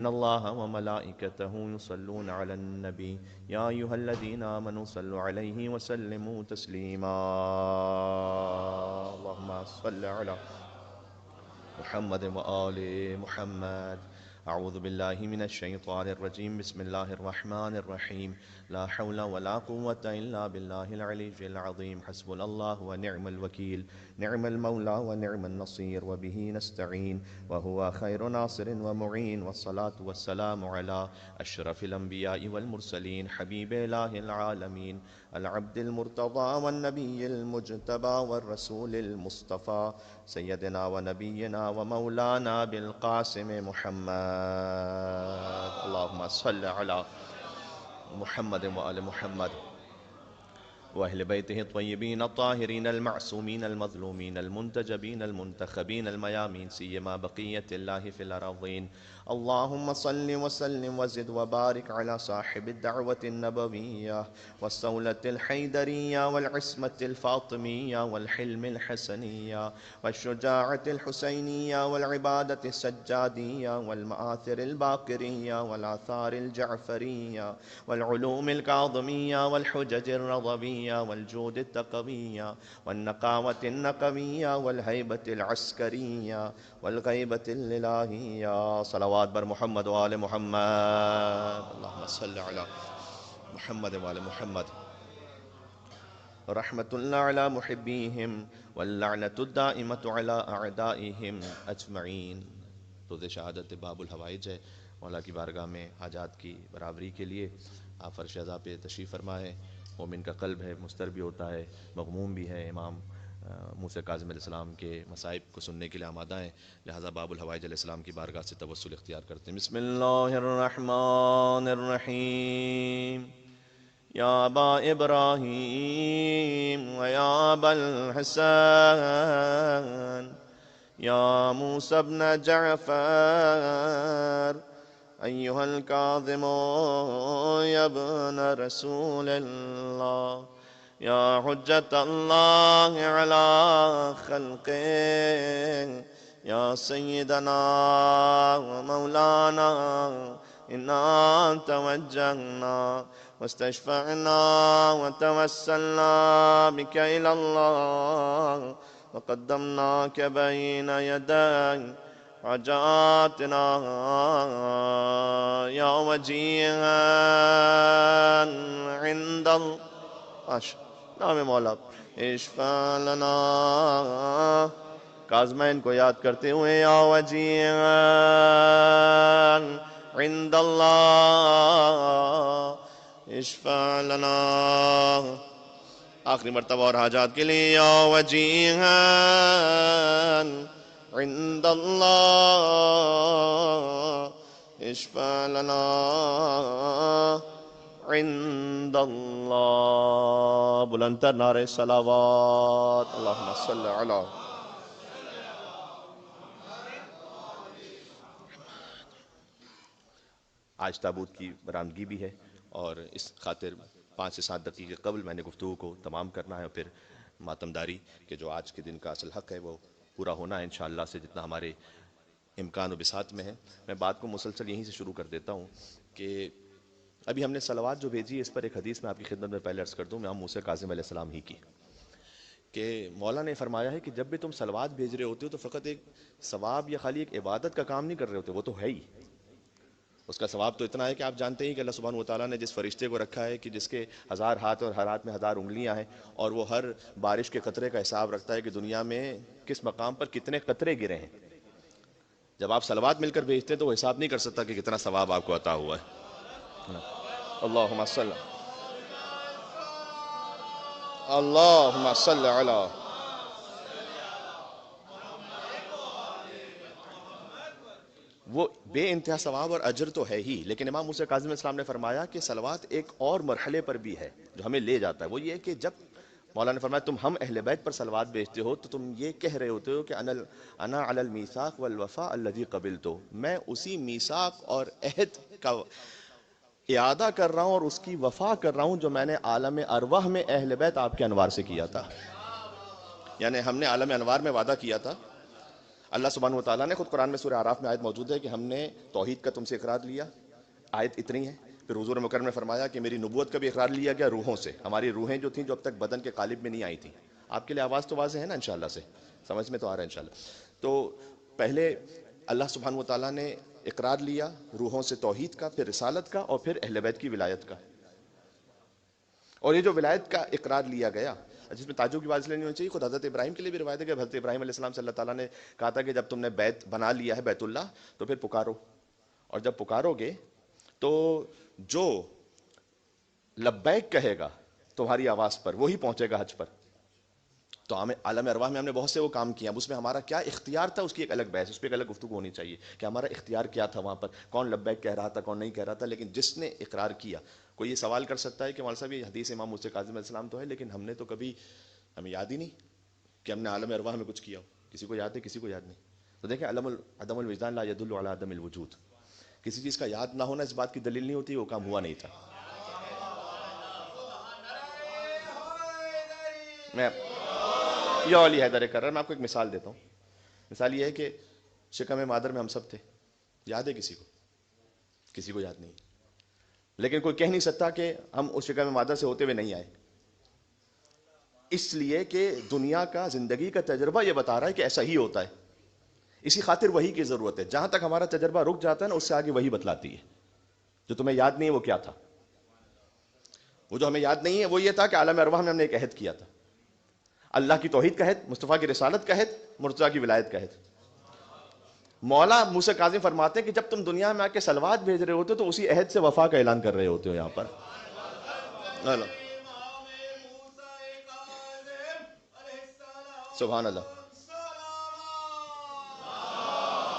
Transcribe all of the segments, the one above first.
إن الله وملائكته يصلون على النبي يا أيها الذين آمنوا صلوا عليه وسلموا تسليما اللهم صل على محمد وآل محمد. أعوذ بالله من الشيطان الرجيم. بسم الله الرحمن الرحيم. لا حول ولا قوة إلا بالله العلي العظيم. حسبنا الله ونعم الوكيل. نعم المولى ونعم النصير وبه نستعين وهو خير ناصر ومعين. والصلاة والسلام على أشرف الأنبياء والمرسلين حبيب إله العالمين العبد المرتضى والنبي المجتبى والرسول المصطفى سيدنا ونبينا ومولانا بالقاسم محمد. اللهم صل على محمد وآل محمد وأهل بيته الطيبين الطاهرين المعصومين المظلومين المنتجبين المنتخبين الميامين سيما بقية الله في الأراضين. اللهم صل وسلم وزد وبارك على صاحب الدعوة النبوية والصولة الحيدرية والعصمة الفاطمية والحلم الحسنية والشجاعة الحسينية والعبادة السجادية والمآثر الباقرية والآثار الجعفرية والعلوم الكاظمية والحجج الرضوية والجود التقوية والنقاوة النقوية والهيبة العسكرية والغيبة الإلهية. صلوات بر محمد وآل محمد. اللهم صل على محمد وآل محمد. رحمة الله على محبيهم واللعنة الدائمة على أعدائهم أجمعين. روز شہادت باب الحوائج ہے. مولا کی بارگاہ میں حاجات کی برابری کے لیے آپ فرش عزا پہ تشریف فرما ہے. مومن کا قلب ہے مستر بھی ہوتا ہے مغموم بھی ہے. امام موسیٰ کاظم علیہ السلام کے مصائب کو سننے کے لیے آمادہ ہیں، لہٰذا باب الحوائج علیہ السلام کی بارگاہ سے توسل اختیار کرتے ہیں. بسم اللہ الرحمن الرحیم. یا ابا ابراہیم ویا ابا الحسن یا موسیٰ ابن جعفر ایہا الکاظم یا ابن رسول اللہ یا حجت اللہ علی خلقہ یا سیدنا و مولانا انا توجہنا واستشفعنا وتوسلنا بك إلى الله وقدمناك بين يدي حاجاتنا يا وجيها عند الله. نام مولا اشفع لنا. کاظمین کو یاد کرتے ہوئے یا وجیها عند اللہ اشفع لنا. آخری مرتبہ اور حاجات کے لیے یا وجیها عند اللہ اشفع لنا عند اللہ. بلندتر نعرہ صلوات. اللہم صل علی. آج تابوت کی برآمدگی بھی ہے اور اس خاطر 5 سے 7 دقیقے قبل میں نے گفتگو کو تمام کرنا ہے اور پھر ماتمداری کہ جو آج کے دن کا اصل حق ہے وہ پورا ہونا ہے انشاءاللہ سے جتنا ہمارے امکان و بساط میں ہے. میں بات کو مسلسل یہیں سے شروع کر دیتا ہوں کہ ابھی ہم نے صلوات جو بھیجی ہے اس پر ایک حدیث میں آپ کی خدمت میں پہلے عرض کر دوں. امام موسیٰ کاظم علیہ السلام ہی کی کہ مولا نے فرمایا ہے کہ جب بھی تم صلوات بھیج رہے ہوتے ہو تو فقط ایک ثواب یا خالی ایک عبادت کا کام نہیں کر رہے ہوتے، وہ تو ہے ہی. اس کا ثواب تو اتنا ہے کہ آپ جانتے ہیں کہ اللہ سبحانہ وتعالیٰ نے جس فرشتے کو رکھا ہے کہ جس کے 1000 ہاتھ اور ہر ہاتھ میں 1000 انگلیاں ہیں اور وہ ہر بارش کے قطرے کا حساب رکھتا ہے کہ دنیا میں کس مقام پر کتنے قطرے گرے ہیں. جب آپ صلوات مل کر بھیجتے ہیں تو وہ حساب نہیں کر سکتا کہ کتنا ثواب آپ کو عطا ہوا ہے. اللہم صل اللہم صل علی. وہ بے انتہا ثواب اور اجر تو ہے ہی، لیکن امام موسیٰ کاظم علیہ السلام نے فرمایا کہ صلوات ایک اور مرحلے پر بھی ہے جو ہمیں لے جاتا ہے. وہ یہ کہ جب مولا نے فرمایا تم ہم اہل بیت پر صلوات بھیجتے ہو تو تم یہ کہہ رہے ہوتے ہو کہ انا علی المیثاق والوفاء الذی قبلتو، میں اسی میثاق اور عہد کا اعادہ کر رہا ہوں اور اس کی وفا کر رہا ہوں جو میں نے عالم ارواح میں اہل بیت آپ کے انوار سے کیا تھا. یعنی ہم نے عالم انوار میں وعدہ کیا تھا اللہ سبحانہ و تعالیٰ نے خود قرآن میں سورہ اعراف میں آیت موجود ہے کہ ہم نے توحید کا تم سے اقرار لیا، آیت اتنی ہے. پھر حضور مکرم نے فرمایا کہ میری نبوت کا بھی اقرار لیا گیا روحوں سے. ہماری روحیں جو تھیں جو اب تک بدن کے قالب میں نہیں آئی تھیں. آپ کے لیے آواز تو واضح ہے نا انشاءاللہ سے، سمجھ میں تو آ رہا ہے انشاءاللہ. تو پہلے اللہ سبحانہ و تعالیٰ نے اقرار لیا روحوں سے توحید کا، پھر رسالت کا، اور پھر اہل بیت کی ولایت کا. اور یہ جو ولایت کا اقرار لیا گیا جس میں تعجب کی بات اس لیے نہیں ہونی چاہیے، خود حضرت ابراہیم کے لیے بھی روایت ہے کہ حضرت ابراہیم علیہ السلام سے اللہ تعالیٰ نے کہا تھا کہ جب تم نے بیت بنا لیا ہے بیت اللہ تو پھر پکارو، اور جب پکارو گے تو جو لبیک کہے گا تمہاری آواز پر وہی پہنچے گا حج پر. تو عالم ارواح میں ہم نے بہت سے وہ کام کیا، اب اس میں ہمارا کیا اختیار تھا اس کی ایک الگ بحث، اس پہ ایک الگ گفتگو ہونی چاہیے کہ ہمارا اختیار کیا تھا وہاں پر، کون لبیک کہہ رہا تھا کون نہیں کہہ رہا تھا. لیکن جس نے اقرار کیا، کوئی یہ سوال کر سکتا ہے کہ مولانا صاحب یہ حدیث امام موسیٰ کاظم علیہ السلام تو ہے لیکن ہم نے تو کبھی، ہمیں یاد ہی نہیں کہ ہم نے عالم ارواح میں کچھ کیا ہو. کسی کو یاد ہے؟ کسی کو یاد نہیں. تو دیکھیں عدم الوجدان لا يدل على عدم الوجود. کسی چیز کا یاد نہ ہونا اس بات کی دلیل نہیں ہوتی وہ کام ہوا نہیں تھا. میں یا علی حیدر کر رہا میں آپ کو ایک مثال دیتا ہوں. مثال یہ ہے کہ شکم مادر میں ہم سب تھے، یاد ہے کسی کو؟ کسی کو یاد نہیں. لیکن کوئی کہہ نہیں سکتا کہ ہم اس شکم مادر سے ہوتے ہوئے نہیں آئے، اس لیے کہ دنیا کا زندگی کا تجربہ یہ بتا رہا ہے کہ ایسا ہی ہوتا ہے. اسی خاطر وحی کی ضرورت ہے. جہاں تک ہمارا تجربہ رک جاتا ہے نا اس سے آگے وحی بتلاتی ہے. جو تمہیں یاد نہیں ہے وہ کیا تھا؟ وہ جو ہمیں یاد نہیں ہے وہ یہ تھا کہ عالم ارواح میں ہم نے ایک عہد کیا تھا، اللہ کی توحید کا عہد، مصطفیٰ کی رسالت کا عہد، مرتضیٰ کی ولایت کا عہد. مولا موسیٰ کاظم فرماتے ہیں کہ جب تم دنیا میں آ کے صلوات بھیج رہے ہوتے تو اسی عہد سے وفا کا اعلان کر رہے ہوتے ہو یہاں پر. سبحان اللہ.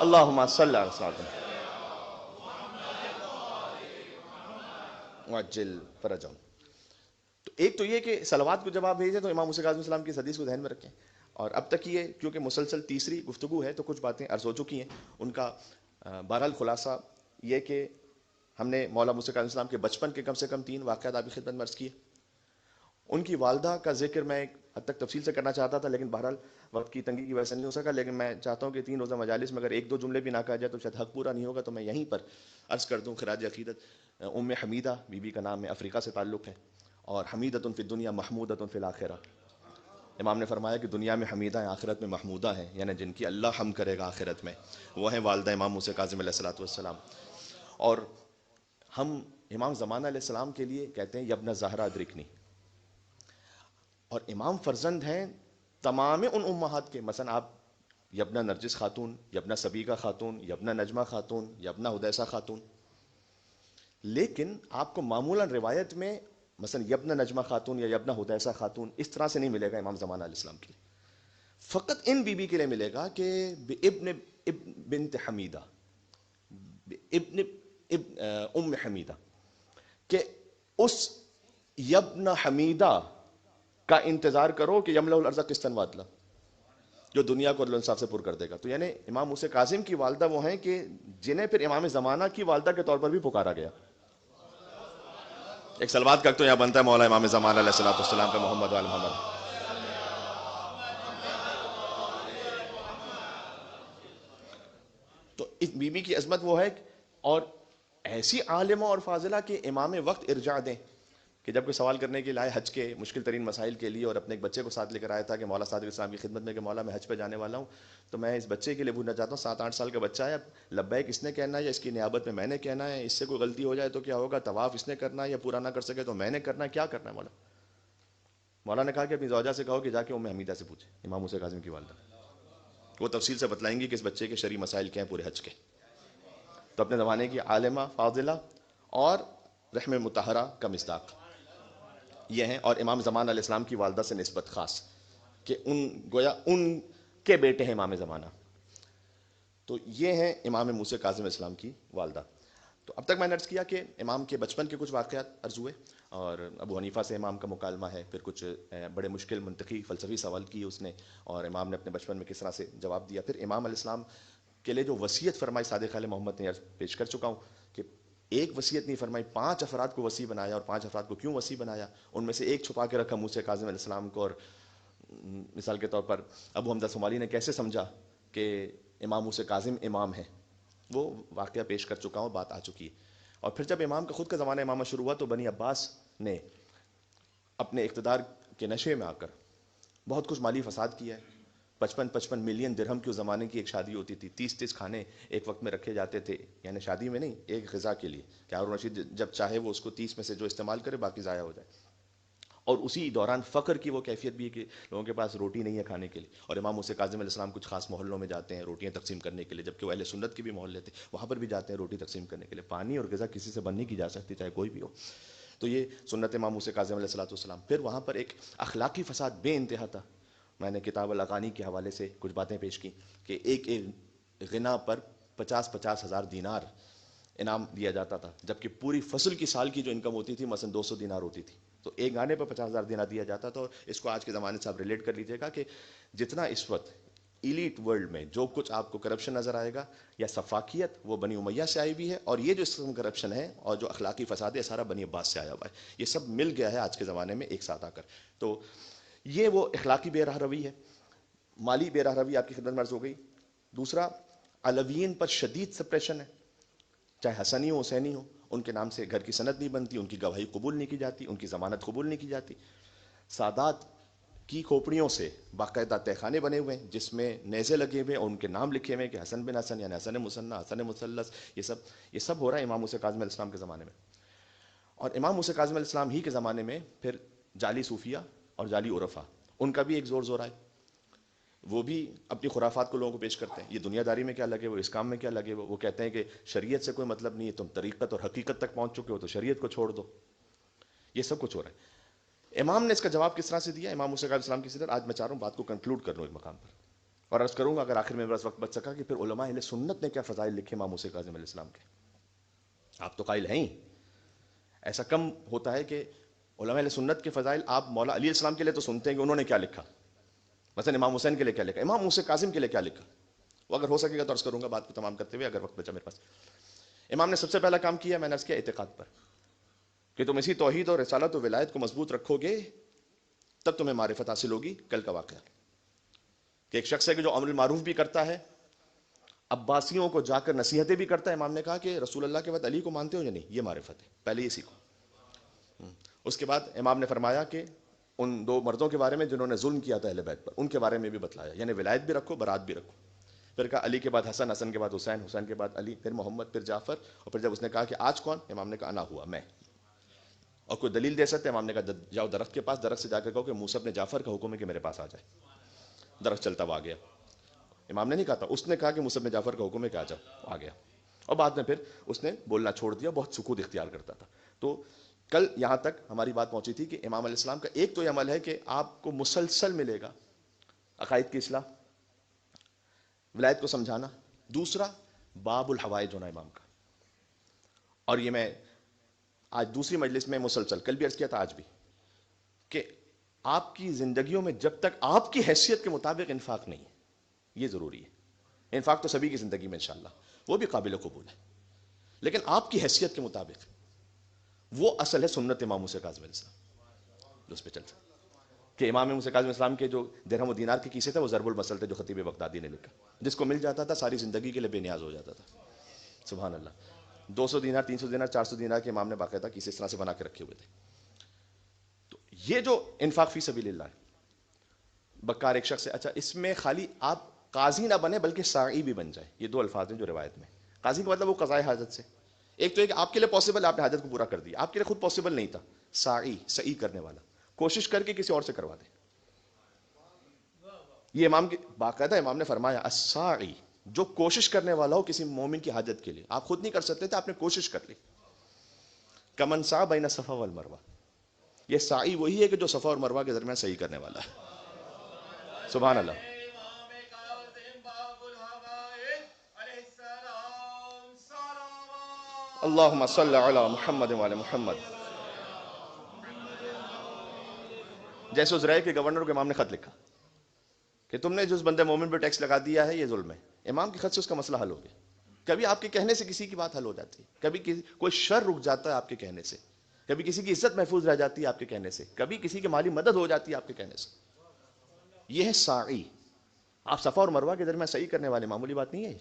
اللہم صلی علی سیدنا وعجل فرجہم. تو ایک تو یہ کہ صلوات کو جب آپ بھیجیں تو امام موسیٰ کاظم السلام کی اس حدیث کو ذہن میں رکھیں. اور اب تک یہ کیونکہ مسلسل تیسری گفتگو ہے تو کچھ باتیں عرض ہو چکی ہیں. ان کا بہرحال خلاصہ یہ کہ ہم نے مولا موسیٰ کاظم السلام کے بچپن کے کم سے کم 3 واقعات آپ کی خدمت میں عرض کیے. ان کی والدہ کا ذکر میں ایک حد تک تفصیل سے کرنا چاہتا تھا لیکن بہرحال وقت کی تنگی کی وجہ سے نہیں ہو سکا. لیکن میں چاہتا ہوں کہ 3 روزہ مجالس میں اگر 1-2 جملے بھی نہ کہا جائے تو شاید حق پورا نہیں ہوگا. تو میں یہیں پر عرض کر دوں خراج عقیدت. ام حمیدہ بی بی کا نام ہے، افریقہ سے تعلق ہے، اور حمیدۃ فی الدنیا محمودۃ فی الآخرہ. امام نے فرمایا کہ دنیا میں حمیدہ ہیں آخرت میں محمودہ ہیں، یعنی جن کی اللہ حمد کرے گا آخرت میں، وہ ہیں والدہ امام موسیٰ کاظم علیہ الصلوۃ والسلام. اور ہم امام زمانہ علیہ السلام کے لیے کہتے ہیں یبن زہرا ادرکنی، اور امام فرزند ہیں تمام ان امہات کے. مثلا آپ یبنہ نرجس خاتون، یبنہ سبیکہ خاتون، یبنہ نجمہ خاتون، یبنہ حدیثہ خاتون. لیکن آپ کو معمولاً روایت میں مثلا یبنہ نجمہ خاتون یا یبنہ حدیثہ خاتون اس طرح سے نہیں ملے گا امام زمانہ علیہ السلام کے لیے. فقط ان بی بی کے لیے ملے گا کہ ابن بنت حمیدہ، ابن ام حمیدہ، کہ اس یبن حمیدہ کا انتظار کرو کہ یملأ الارض قسطا وعدلا، جو دنیا کو عدل و انصاف سے پر کر دے گا. تو یعنی امام موسیٰ کاظم کی والدہ وہ ہیں کہ جنہیں پھر امام زمانہ کی والدہ کے طور پر بھی پکارا گیا. ایک صلوات کا تو یہاں بنتا ہے مولا امام زمانہ علیہ الصلوۃ والسلام پہ، محمد وآل محمد. تو اس بی بی کی عظمت وہ ہے، اور ایسی عالمہ اور فاضلہ کہ امام وقت ارجاع دیں کہ جب کوئی سوال کرنے کے لیے آئے حج کے مشکل ترین مسائل کے لیے اور اپنے ایک بچے کو ساتھ لے کر آیا تھا کہ مولا صادق اسلام کی خدمت میں کہ مولا میں حج پہ جانے والا ہوں، تو میں اس بچے کے لیے پوچھنا چاہتا ہوں 7-8 سال کا بچہ ہے، اب لبیک اس نے کہنا ہے یا اس کی نیابت میں نے کہنا ہے؟ اس سے کوئی غلطی ہو جائے تو کیا ہوگا؟ طواف اس نے کرنا ہے یا پورا نہ کر سکے تو میں نے کرنا ہے؟ کیا کرنا ہے مولا؟ مولا نے کہا کہ اپنی زوجہ سے کہو کہ جا کے ام حمیدہ سے پوچھے، امام موسیٰ کاظم کی والدہ، وہ تفصیل سے بتلائیں گی کہ اس بچے کے شرعی مسائل کیا ہیں پورے حج کے. تو اپنے زمانے کی عالمہ فاضلہ اور رحم مطہرہ کا مصداق یہ ہیں. اور امام زمانہ علیہ السلام کی والدہ سے نسبت خاص کہ گویا ان کے بیٹے ہیں امام زمانہ. تو یہ ہیں امام موسیٰ کاظم علیہ السلام کی والدہ. تو اب تک میں نے عرض کیا کہ امام کے بچپن کے کچھ واقعات عرض ہوئے، اور ابو حنیفہ سے امام کا مکالمہ ہے، پھر کچھ بڑے مشکل منطقی فلسفی سوال کیے اس نے، اور امام نے اپنے بچپن میں کس طرح سے جواب دیا. پھر امام علیہ السلام کے لیے جو وصیت فرمائی صادق علیہ محمد نے پیش کر چکا ہوں کہ ایک وصیت نہیں فرمائی، 5 افراد کو وصی بنایا. اور 5 افراد کو کیوں وصی بنایا؟ ان میں سے ایک چھپا کے رکھا موسیٰ کاظم علیہ السلام کو. اور مثال کے طور پر ابو حمزہ صومالی نے کیسے سمجھا کہ امام موسیٰ کاظم امام ہے، وہ واقعہ پیش کر چکا ہوں، بات آ چکی ہے. اور پھر جب امام کا خود کا زمانہ امامہ شروع ہوا تو بنی عباس نے اپنے اقتدار کے نشے میں آ کر بہت کچھ مالی فساد کیا ہے. 55 ملین درہم کی اس زمانے کی ایک شادی ہوتی تھی، 30 کھانے ایک وقت میں رکھے جاتے تھے، یعنی شادی میں نہیں، ایک غذا کے لیے کہ ہارون رشید جب چاہے وہ اس کو 30 میں سے جو استعمال کرے باقی ضائع ہو جائے. اور اسی دوران فقر کی وہ کیفیت بھی ہے کہ لوگوں کے پاس روٹی نہیں ہے کھانے کے لیے. اور امام موسیٰ کاظم علیہ السلام کچھ خاص محلوں میں جاتے ہیں روٹیاں تقسیم کرنے کے لیے، جبکہ وہ اہل سنت کے بھی محلے تھے، وہاں پر بھی جاتے ہیں روٹی تقسیم کرنے کے لیے. پانی اور غذا کسی سے بند نہیں کی جا سکتی، چاہے کوئی بھی ہو. تو یہ سنت امام موسیٰ کاظم علیہ السلام. پھر وہاں پر ایک اخلاقی فساد بے انتہا تھا. میں نے کتاب الاغانی کے حوالے سے کچھ باتیں پیش کی کہ ایک غنا پر 50 ہزار دینار انعام دیا جاتا تھا، جبکہ پوری فصل کی سال کی جو انکم ہوتی تھی مثلا 200 دینار ہوتی تھی. تو ایک گانے پر 50,000 دینار دیا جاتا تھا. اور اس کو آج کے زمانے سے آپ ریلیٹ کر لیجئے گا کہ جتنا اس وقت ایلیٹ ورلڈ میں جو کچھ آپ کو کرپشن نظر آئے گا یا سفاکیت، وہ بنی امیہ سے آئی بھی ہے، اور یہ جو اس قسم کرپشن ہے اور جو اخلاقی فساد ہے سارا بنی عباس سے آیا ہوا ہے. یہ سب مل گیا ہے آج کے زمانے میں ایک ساتھ آ کر. تو یہ وہ اخلاقی بے راہ روی ہے. مالی بے راہ روی آپ کی خدمت میں عرض ہو گئی. دوسرا، علویین پر شدید سپریشن ہے، چاہے حسنی ہو حسینی ہو، ان کے نام سے گھر کی سند نہیں بنتی، ان کی گواہی قبول نہیں کی جاتی، ان کی ضمانت قبول نہیں کی جاتی. سادات کی کھوپڑیوں سے باقاعدہ تہخانے بنے ہوئے ہیں جس میں نیزے لگے ہوئے اور ان کے نام لکھے ہوئے کہ حسن بن حسن یعنی حسن مثنی، حسن مثلث. یہ سب ہو رہا ہے امام موسیٰ کاظم علیہ السلام کے زمانے میں. اور امام موسیٰ کاظم علیہ السلام ہی کے زمانے میں پھر جعلی صوفیہ اور جعلی عرفا، ان کا بھی ایک زور زور ہے. وہ بھی اپنی خرافات کو لوگوں کو پیش کرتے ہیں. یہ دنیا داری میں کیا لگے وہ، اس کام میں کیا لگے وہ کہتے ہیں کہ شریعت سے کوئی مطلب نہیں ہے، تم طریقت اور حقیقت تک پہنچ چکے ہو تو شریعت کو چھوڑ دو. یہ سب کچھ ہو رہا ہے. امام نے اس کا جواب کس طرح سے دیا، امام موسیٰ علیہ السلام کی سیرت. آج میں چاہ رہا ہوں بات کو کنکلوڈ کر لوں ایک مقام پر، اور عرض کروں گا اگر آخر میں میرا وقت بچ سکا کہ پھر علماء اہل سنت نے کیا فضائل لکھے امام موسیٰ کاظم علیہ السلام کے. آپ تو قائل ہیں ہی، ایسا کم ہوتا ہے کہ علماء اہل سنت کے فضائل آپ مولا علی علیہ السلام کے لیے تو سنتے ہیں کہ انہوں نے کیا لکھا، مثلا امام حسین کے لیے کیا لکھا، امام موسیٰ کاظم کے لیے کیا لکھا. وہ اگر ہو سکے گا تو عرض کروں گا بات کو تمام کرتے ہوئے اگر وقت بچا میرے پاس. امام نے سب سے پہلا کام کیا، میں نے عرض کیا، اعتقاد پر، کہ تم اسی توحید اور رسالت و ولایت کو مضبوط رکھو گے تب تمہیں معرفت حاصل ہوگی. کل کا واقعہ کہ ایک شخص ہے کہ جو امر معروف بھی کرتا ہے، عباسیوں کو جا کر نصیحتیں بھی کرتا ہے. امام نے کہا کہ رسول اللہ کے بعد علی کو مانتے ہو یا نہیں، یہ معرفت ہے، پہلے یہ سیکھو. اس کے بعد امام نے فرمایا کہ ان 2 مردوں کے بارے میں جنہوں نے ظلم کیا تھا اہل بیت پر، ان کے بارے میں بھی بتلایا، یعنی ولایت بھی رکھو برات بھی رکھو. پھر کہا علی کے بعد حسن، حسن کے بعد حسین، حسین کے بعد علی، پھر محمد، پھر جعفر. اور پھر جب اس نے کہا کہ آج کون، امام نے کہا انا ہوا، میں. اور کوئی دلیل دے سکتے، امام نے کہا جاؤ درخت کے پاس، درخت سے جا کر کہو کہ موسیٰ ابن جعفر کا حکم ہے کہ میرے پاس آ جائے. درخت چلتا ہوا آ گیا. امام نے نہیں کہا تھا، اس نے کہا کہ موسیٰ ابن جعفر کا حکم ہے کہ آ جاؤ، آ گیا. اور بعد میں پھر اس نے بولنا چھوڑ دیا، بہت سکوت اختیار کرتا تھا. تو کل یہاں تک ہماری بات پہنچی تھی کہ امام علیہ السلام کا ایک تو یہ عمل ہے کہ آپ کو مسلسل ملے گا عقائد کی اصلاح، ولایت کو سمجھانا. دوسرا، باب الحوائج ہونا امام کا. اور یہ میں آج دوسری مجلس میں مسلسل، کل بھی عرض کیا تھا آج بھی، کہ آپ کی زندگیوں میں جب تک آپ کی حیثیت کے مطابق انفاق نہیں ہے، یہ ضروری ہے. انفاق تو سبھی کی زندگی میں انشاءاللہ وہ بھی قابل قبول ہے، لیکن آپ کی حیثیت کے مطابق وہ اصل ہے سنت امام موسیٰ کاظم علیہ السلام جو اس پہ چلتا. کہ امام موسیٰ کاظم السلام کے جو درہم و دینار کے کیسے تھے وہ ضرب المثل تھے جو خطیب بغدادی نے لکھا، جس کو مل جاتا تھا ساری زندگی کے لیے بے نیاز ہو جاتا تھا. سبحان اللہ. 200 دینار، 300 دینار، 400 دینار کے امام نے باقاعدہ کیسے اس طرح سے بنا کے رکھے ہوئے تھے. تو یہ جو انفاق فی سبیل اللہ ہے، بکار ایک شخص ہے. اچھا، اس میں خالی آپ قاضی نہ بنے بلکہ ساعی بھی بن جائے. یہ 2 الفاظ ہیں جو روایت میں. قاضی کا مطلب وہ قضائے حاجت سے، ایک تو ایک آپ کے لیے پاسبل ہے، آپ نے حاجت کو پورا کر دیا، آپ کے لیے خود پاسبل نہیں تھا. سعی کرنے والا، کوشش کر کے کسی اور سے کروا دے. یہ امام کی باقاعدہ امام نے فرمایا الساعی، جو کوشش کرنے والا ہو کسی مومن کی حاجت کے لیے. آپ خود نہیں کر سکتے تھے، آپ نے کوشش کر لی. کمن سعی بین الصفا والمروہ، یہ سعی وہی ہے کہ جو صفا اور مروہ کے درمیان صحیح کرنے والا ہے. سبحان اللہ. اللہم صلی علی محمد وعلی محمد. جیسے اس رائے کے گورنر کو امام نے خط لکھا کہ تم نے جو اس بندے مومن پہ ٹیکس لگا دیا ہے یہ ظلم ہے. امام کے خط سے اس کا مسئلہ حل ہو گیا. کبھی آپ کے کہنے سے کسی کی بات حل ہو جاتی ہے، کبھی کوئی شر رک جاتا ہے آپ کے کہنے سے، کبھی کسی کی عزت محفوظ رہ جاتی ہے آپ کے کہنے سے، کبھی کسی کی مالی مدد ہو جاتی ہے آپ کے کہنے سے. یہ ہے ساعی. آپ صفا اور مروہ کے درمیان صحیح کرنے والے، معمولی بات نہیں ہے.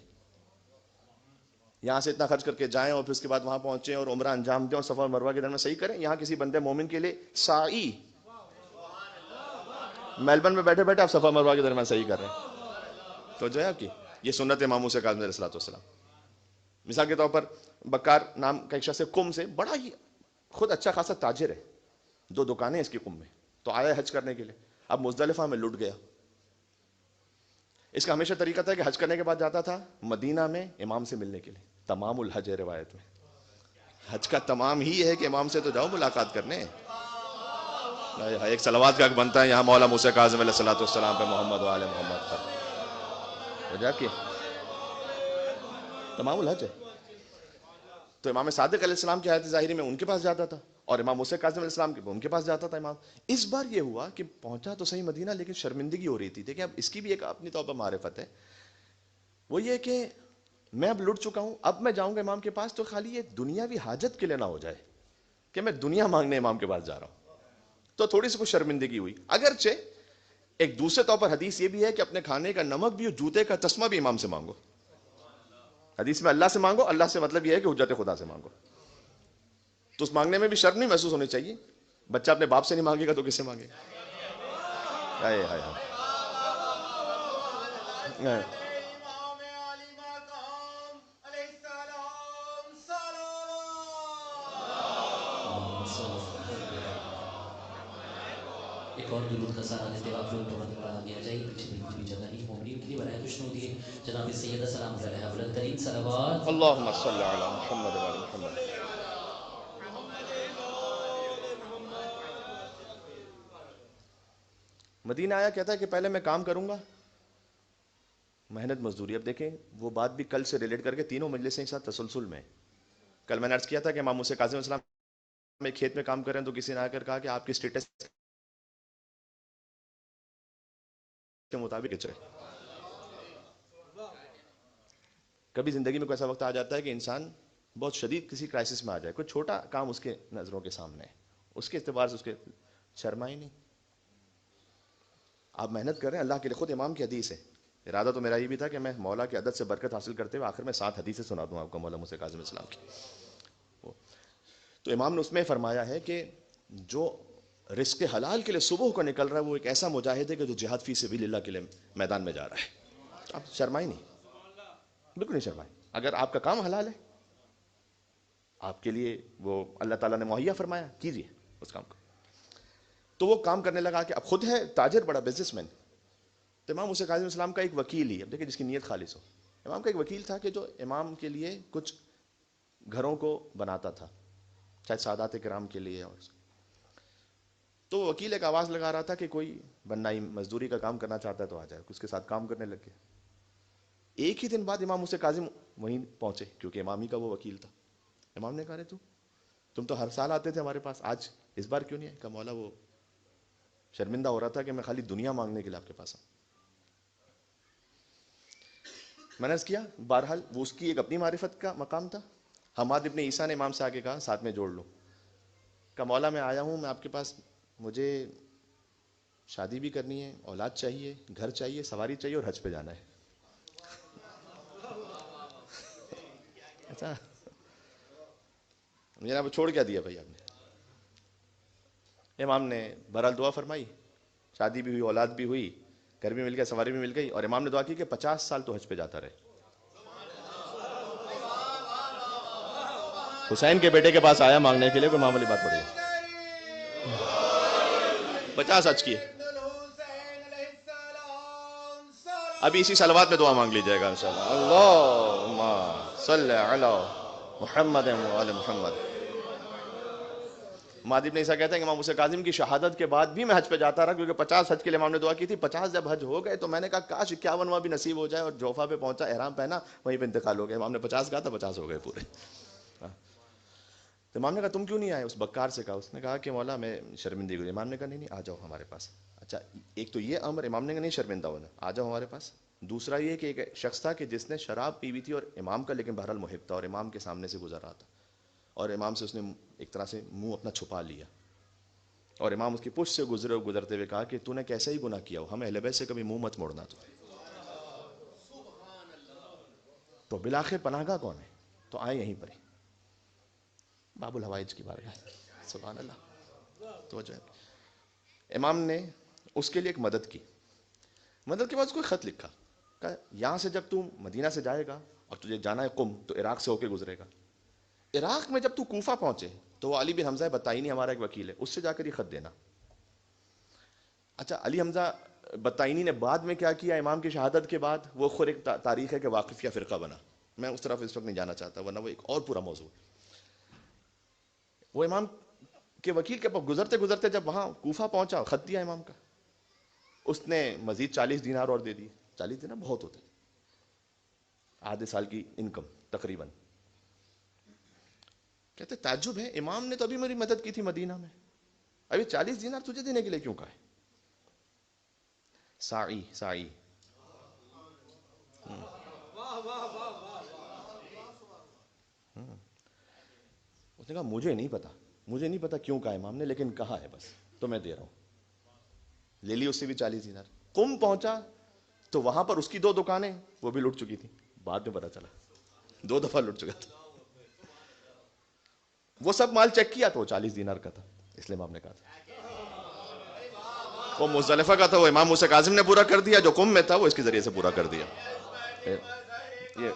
یہاں سے اتنا خرچ کر کے جائیں اور پھر اس کے بعد وہاں پہنچیں اور عمرہ انجام دیں اور صفا اور مروہ کے درمیان صحیح کریں. یہاں کسی بندے مومن کے لیے سعی، میلبرن میں بیٹھے بیٹھے آپ صفا مروہ کے درمیان صحیح کر رہے ہیں. تو جو ہے آپ کی یہ سنت امام موسیٰ کاظم علیہ الصلوۃ والسلام. مثال کے طور پر بکار نام کا ایک شخص ہے، قم سے، بڑا ہی خود اچھا خاصا تاجر ہے، 2 دکانیں اس کی قم میں. تو آیا حج کرنے کے لیے، اب مزدلفہ میں لٹ گیا. اس کا ہمیشہ طریقہ تھا کہ حج کرنے کے بعد جاتا تھا مدینہ میں امام سے ملنے کے لیے. تمام الحج ہے روایت میں، حج کا تمام ہی ہے کہ امام سے تو جاؤ ملاقات کرنے. ایک صلوات کا بنتا ہے یہاں مولا موسیٰ کاظم علیہ الصلوۃ والسلام پہ، محمد و آل محمد پر. جا کے تمام الحج ہے. تو امام صادق علیہ السلام کی حیات ظاہری میں ان کے پاس جاتا تھا، اور امام موسیٰ کاظم علیہ السلام ان کے پاس جاتا تھا امام. اس بار یہ ہوا کہ پہنچا تو صحیح مدینہ، لیکن شرمندگی ہو رہی تھی. دیکھیں اب اس کی بھی ایک اپنی طور پر معرفت ہے. وہ یہ کہ میں اب لٹ چکا ہوں، اب میں جاؤں گا امام کے پاس تو خالی یہ دنیاوی حاجت کے لیے نہ ہو جائے کہ میں دنیا مانگنے امام کے پاس جا رہا ہوں. تو تھوڑی سی کچھ شرمندگی ہوئی. اگرچہ ایک دوسرے طور پر حدیث یہ بھی ہے کہ اپنے کھانے کا نمک بھی اور جوتے کا تسمہ بھی امام سے مانگو. حدیث میں اللہ سے مانگو، اللہ سے مطلب یہ ہے کہ حجت خدا سے مانگو. تو اس مانگنے میں بھی شرم نہیں محسوس ہونی چاہیے. بچہ اپنے باپ سے نہیں مانگے گا تو کس سے مانگے گا؟ ہائے ہائے ہائے. ایک اور درود کا سہارا دیتے ہوئے آپ لوگ تھوڑا تھوڑا آگے آ جائیے، پیچھے بالکل بھی جگہ نہیں. مومنین کے لیے برائے خوشنو دیے جناب سیدہ سلام علیہ بلند ترین صلوات. اللہم صلی علی محمد و آل محمد. مدینہ آیا، کہتا ہے کہ پہلے میں کام کروں گا، محنت مزدوری. اب دیکھیں وہ بات بھی کل سے ریلیٹ کر کے تینوں مجلسیں ایک ساتھ تسلسل میں. کل میں نے عرض کیا تھا کہ امام موسیٰ کاظم علیہ السلام میں کھیت میں کام کر رہے ہیں تو کسی نے آ کر کہا کہ آپ کی اسٹیٹس کے مطابق چلے. کبھی زندگی میں کوئی ایسا وقت آ جاتا ہے کہ انسان بہت شدید کسی کرائسس میں آ جائے، کوئی چھوٹا کام اس کے نظروں کے سامنے ہے، اس کے اعتبار سے اس کے شرما ہی نہیں. آپ محنت کر رہے ہیں اللہ کے لیے. خود امام کی حدیث ہے. ارادہ تو میرا یہ بھی تھا کہ میں مولا کی عدد سے برکت حاصل کرتے ہوئے آخر میں 7 حدیثیں سنا دوں آپ کو مولا موسیٰ کاظم علیہ السلام کی. تو امام نے اس میں فرمایا ہے کہ جو رزق حلال کے لیے صبح کو نکل رہا ہے وہ ایک ایسا مجاہد ہے کہ جو جہاد فی سبیل اللہ کے لیے میدان میں جا رہا ہے. آپ شرمائے نہیں، بالکل نہیں شرمائے. اگر آپ کا کام حلال ہے، آپ کے لیے وہ اللہ تعالیٰ نے مہیا فرمایا، کیجیے اس کام کو. تو وہ کام کرنے لگا کہ اب خود ہے تاجر، بڑا بزنس مین. تو امام موسیٰ کاظم السلام کا ایک وکیل ہی، اب دیکھیں جس کی نیت خالص ہو، امام کا ایک وکیل تھا کہ جو امام کے لیے کچھ گھروں کو بناتا تھا، شاید سادات کرام کے لیے. اور تو وکیل ایک آواز لگا رہا تھا کہ کوئی بنائی مزدوری کا کام کرنا چاہتا ہے تو آ جائے. اس کے ساتھ کام کرنے لگ گیا. ایک ہی دن بعد امام موسیٰ کاظم وہیں پہنچے کیونکہ امام ہی کا وہ وکیل تھا. امام نے کہا تم تو ہر سال آتے تھے ہمارے پاس، آج اس بار کیوں نہیں آئے؟ کہ مولا وہ شرمندہ ہو رہا تھا کہ میں خالی دنیا مانگنے کے لیے آپ کے پاس آؤں. میں نے عرض کیا بہرحال وہ اس کی ایک اپنی معرفت کا مقام تھا. حماد ابن عیسیٰ نے امام سے آگے کہا ساتھ میں جوڑ لو. کہ مولا میں آیا ہوں، میں آپ کے پاس، مجھے شادی بھی کرنی ہے، اولاد چاہیے، گھر چاہیے، سواری چاہیے اور حج پہ جانا ہے. اچھا مجھے اب چھوڑ کیا دیا بھائی آپ نے؟ امام نے بہرحال دعا فرمائی، شادی بھی ہوئی، اولاد بھی ہوئی، گھر بھی مل گیا، سواری بھی مل گئی. اور امام نے دعا کی کہ 50 سال تو حج پہ جاتا رہے. حسین کے بیٹے کے پاس آیا مانگنے کے لیے، کوئی معمولی بات پڑی 50 حج کیے. ابھی اسی صلوات میں دعا مانگ لی جائے گا انشاءاللہ. اللہم صلی علی محمد و آل محمد. مادی ابن عیسیٰ کہتے ہیں کہ امام موسیٰ کاظم کی شہادت کے بعد بھی میں حج پہ جاتا رہا کیونکہ 50 حج کے لیے امام نے دعا کی تھی. 50 جب حج ہو گئے تو میں نے کہا کاش 51واں بھی نصیب ہو جائے. اور جوفا پہ پہنچا، احرام پہنا، وہیں پہ انتقال ہو گیا. امام نے 50 کہا تھا، 50 ہو گئے پورے. تو امام نے کہا تم کیوں نہیں آئے؟ اس بکار سے کہا. اس نے کہا کہ مولا میں شرمندگی ہوئی. امام نے کہا نہیں آ جاؤ ہمارے پاس. اچھا ایک تو یہ امر، امام نے کہا نہیں شرمندہ ہونا، آ جاؤ ہمارے پاس. دوسرا یہ کہ ایک شخص تھا کہ جس نے شراب پی ہوئی تھی اور امام کا لیکن بہرحال محب تھا اور امام کے سامنے سے گزر رہا تھا اور امام سے اس نے ایک طرح سے منہ اپنا چھپا لیا. اور امام اس کی پشت سے گزرتے ہوئے کہا کہ تو نے کیسا ہی گناہ کیا ہو، ہم اہل بیت سے کبھی منہ مت موڑنا. تو تو بالآخر پناہ گاہ کون ہے؟ تو آئے یہیں پر ہی، باب الحوائج کی بارگاہ. سبحان اللہ. تو جو ہے امام نے اس کے لیے ایک مدد کی. مدد کے بعد اس کو خط لکھا، کہا یہاں سے جب تم مدینہ سے جائے گا اور تجھے جانا ہے قم، تو عراق سے ہو کے گزرے گا. عراق میں جب تو کوفہ پہنچے تو وہ علی بن حمزہ بطائینی ہمارا ایک وکیل ہے، اس سے جا کر یہ خط دینا. اچھا، علی حمزہ بطائینی نے بعد میں کیا کیا؟ امام کی شہادت کے بعد وہ خود ایک تاریخ ہے کہ واقفیہ فرقہ بنا. میں اس طرف اس وقت نہیں جانا چاہتا، ورنہ وہ ایک اور پورا موضوع ہے. وہ امام کے وکیل کے پاس گزرتے گزرتے جب وہاں کوفہ پہنچا، خط دیا امام کا، اس نے مزید 40 دینار اور دے دی. 40 دینار بہت ہوتے، آدھے سال کی انکم تقریباً. کہتے تعجب ہے، امام نے تو ابھی میری مدد کی تھی مدینہ میں، ابھی 40 دینار تجھے دینے کے لیے کیوں کہا ہے؟ سائی سائی. اس نے کہا مجھے نہیں پتا کیوں کہا امام نے، لیکن کہا ہے بس، تو میں دے رہا ہوں. لے لی اس سے بھی 40 دینار. قم پہنچا تو وہاں پر اس کی 2 دکانیں وہ بھی لٹ چکی تھی. بعد میں پتا چلا 2 دفعہ لٹ چکا تھا. وہ سب مال چیک کیا تو وہ 40 دینار کا تھا، اس لیے امام نے کہا تھا. وہ مزدلفہ کا تھا، وہ امام موسیٰ کاظم نے پورا کر دیا. جو قم میں تھا وہ اس کے ذریعے سے پورا کر دیا. یہ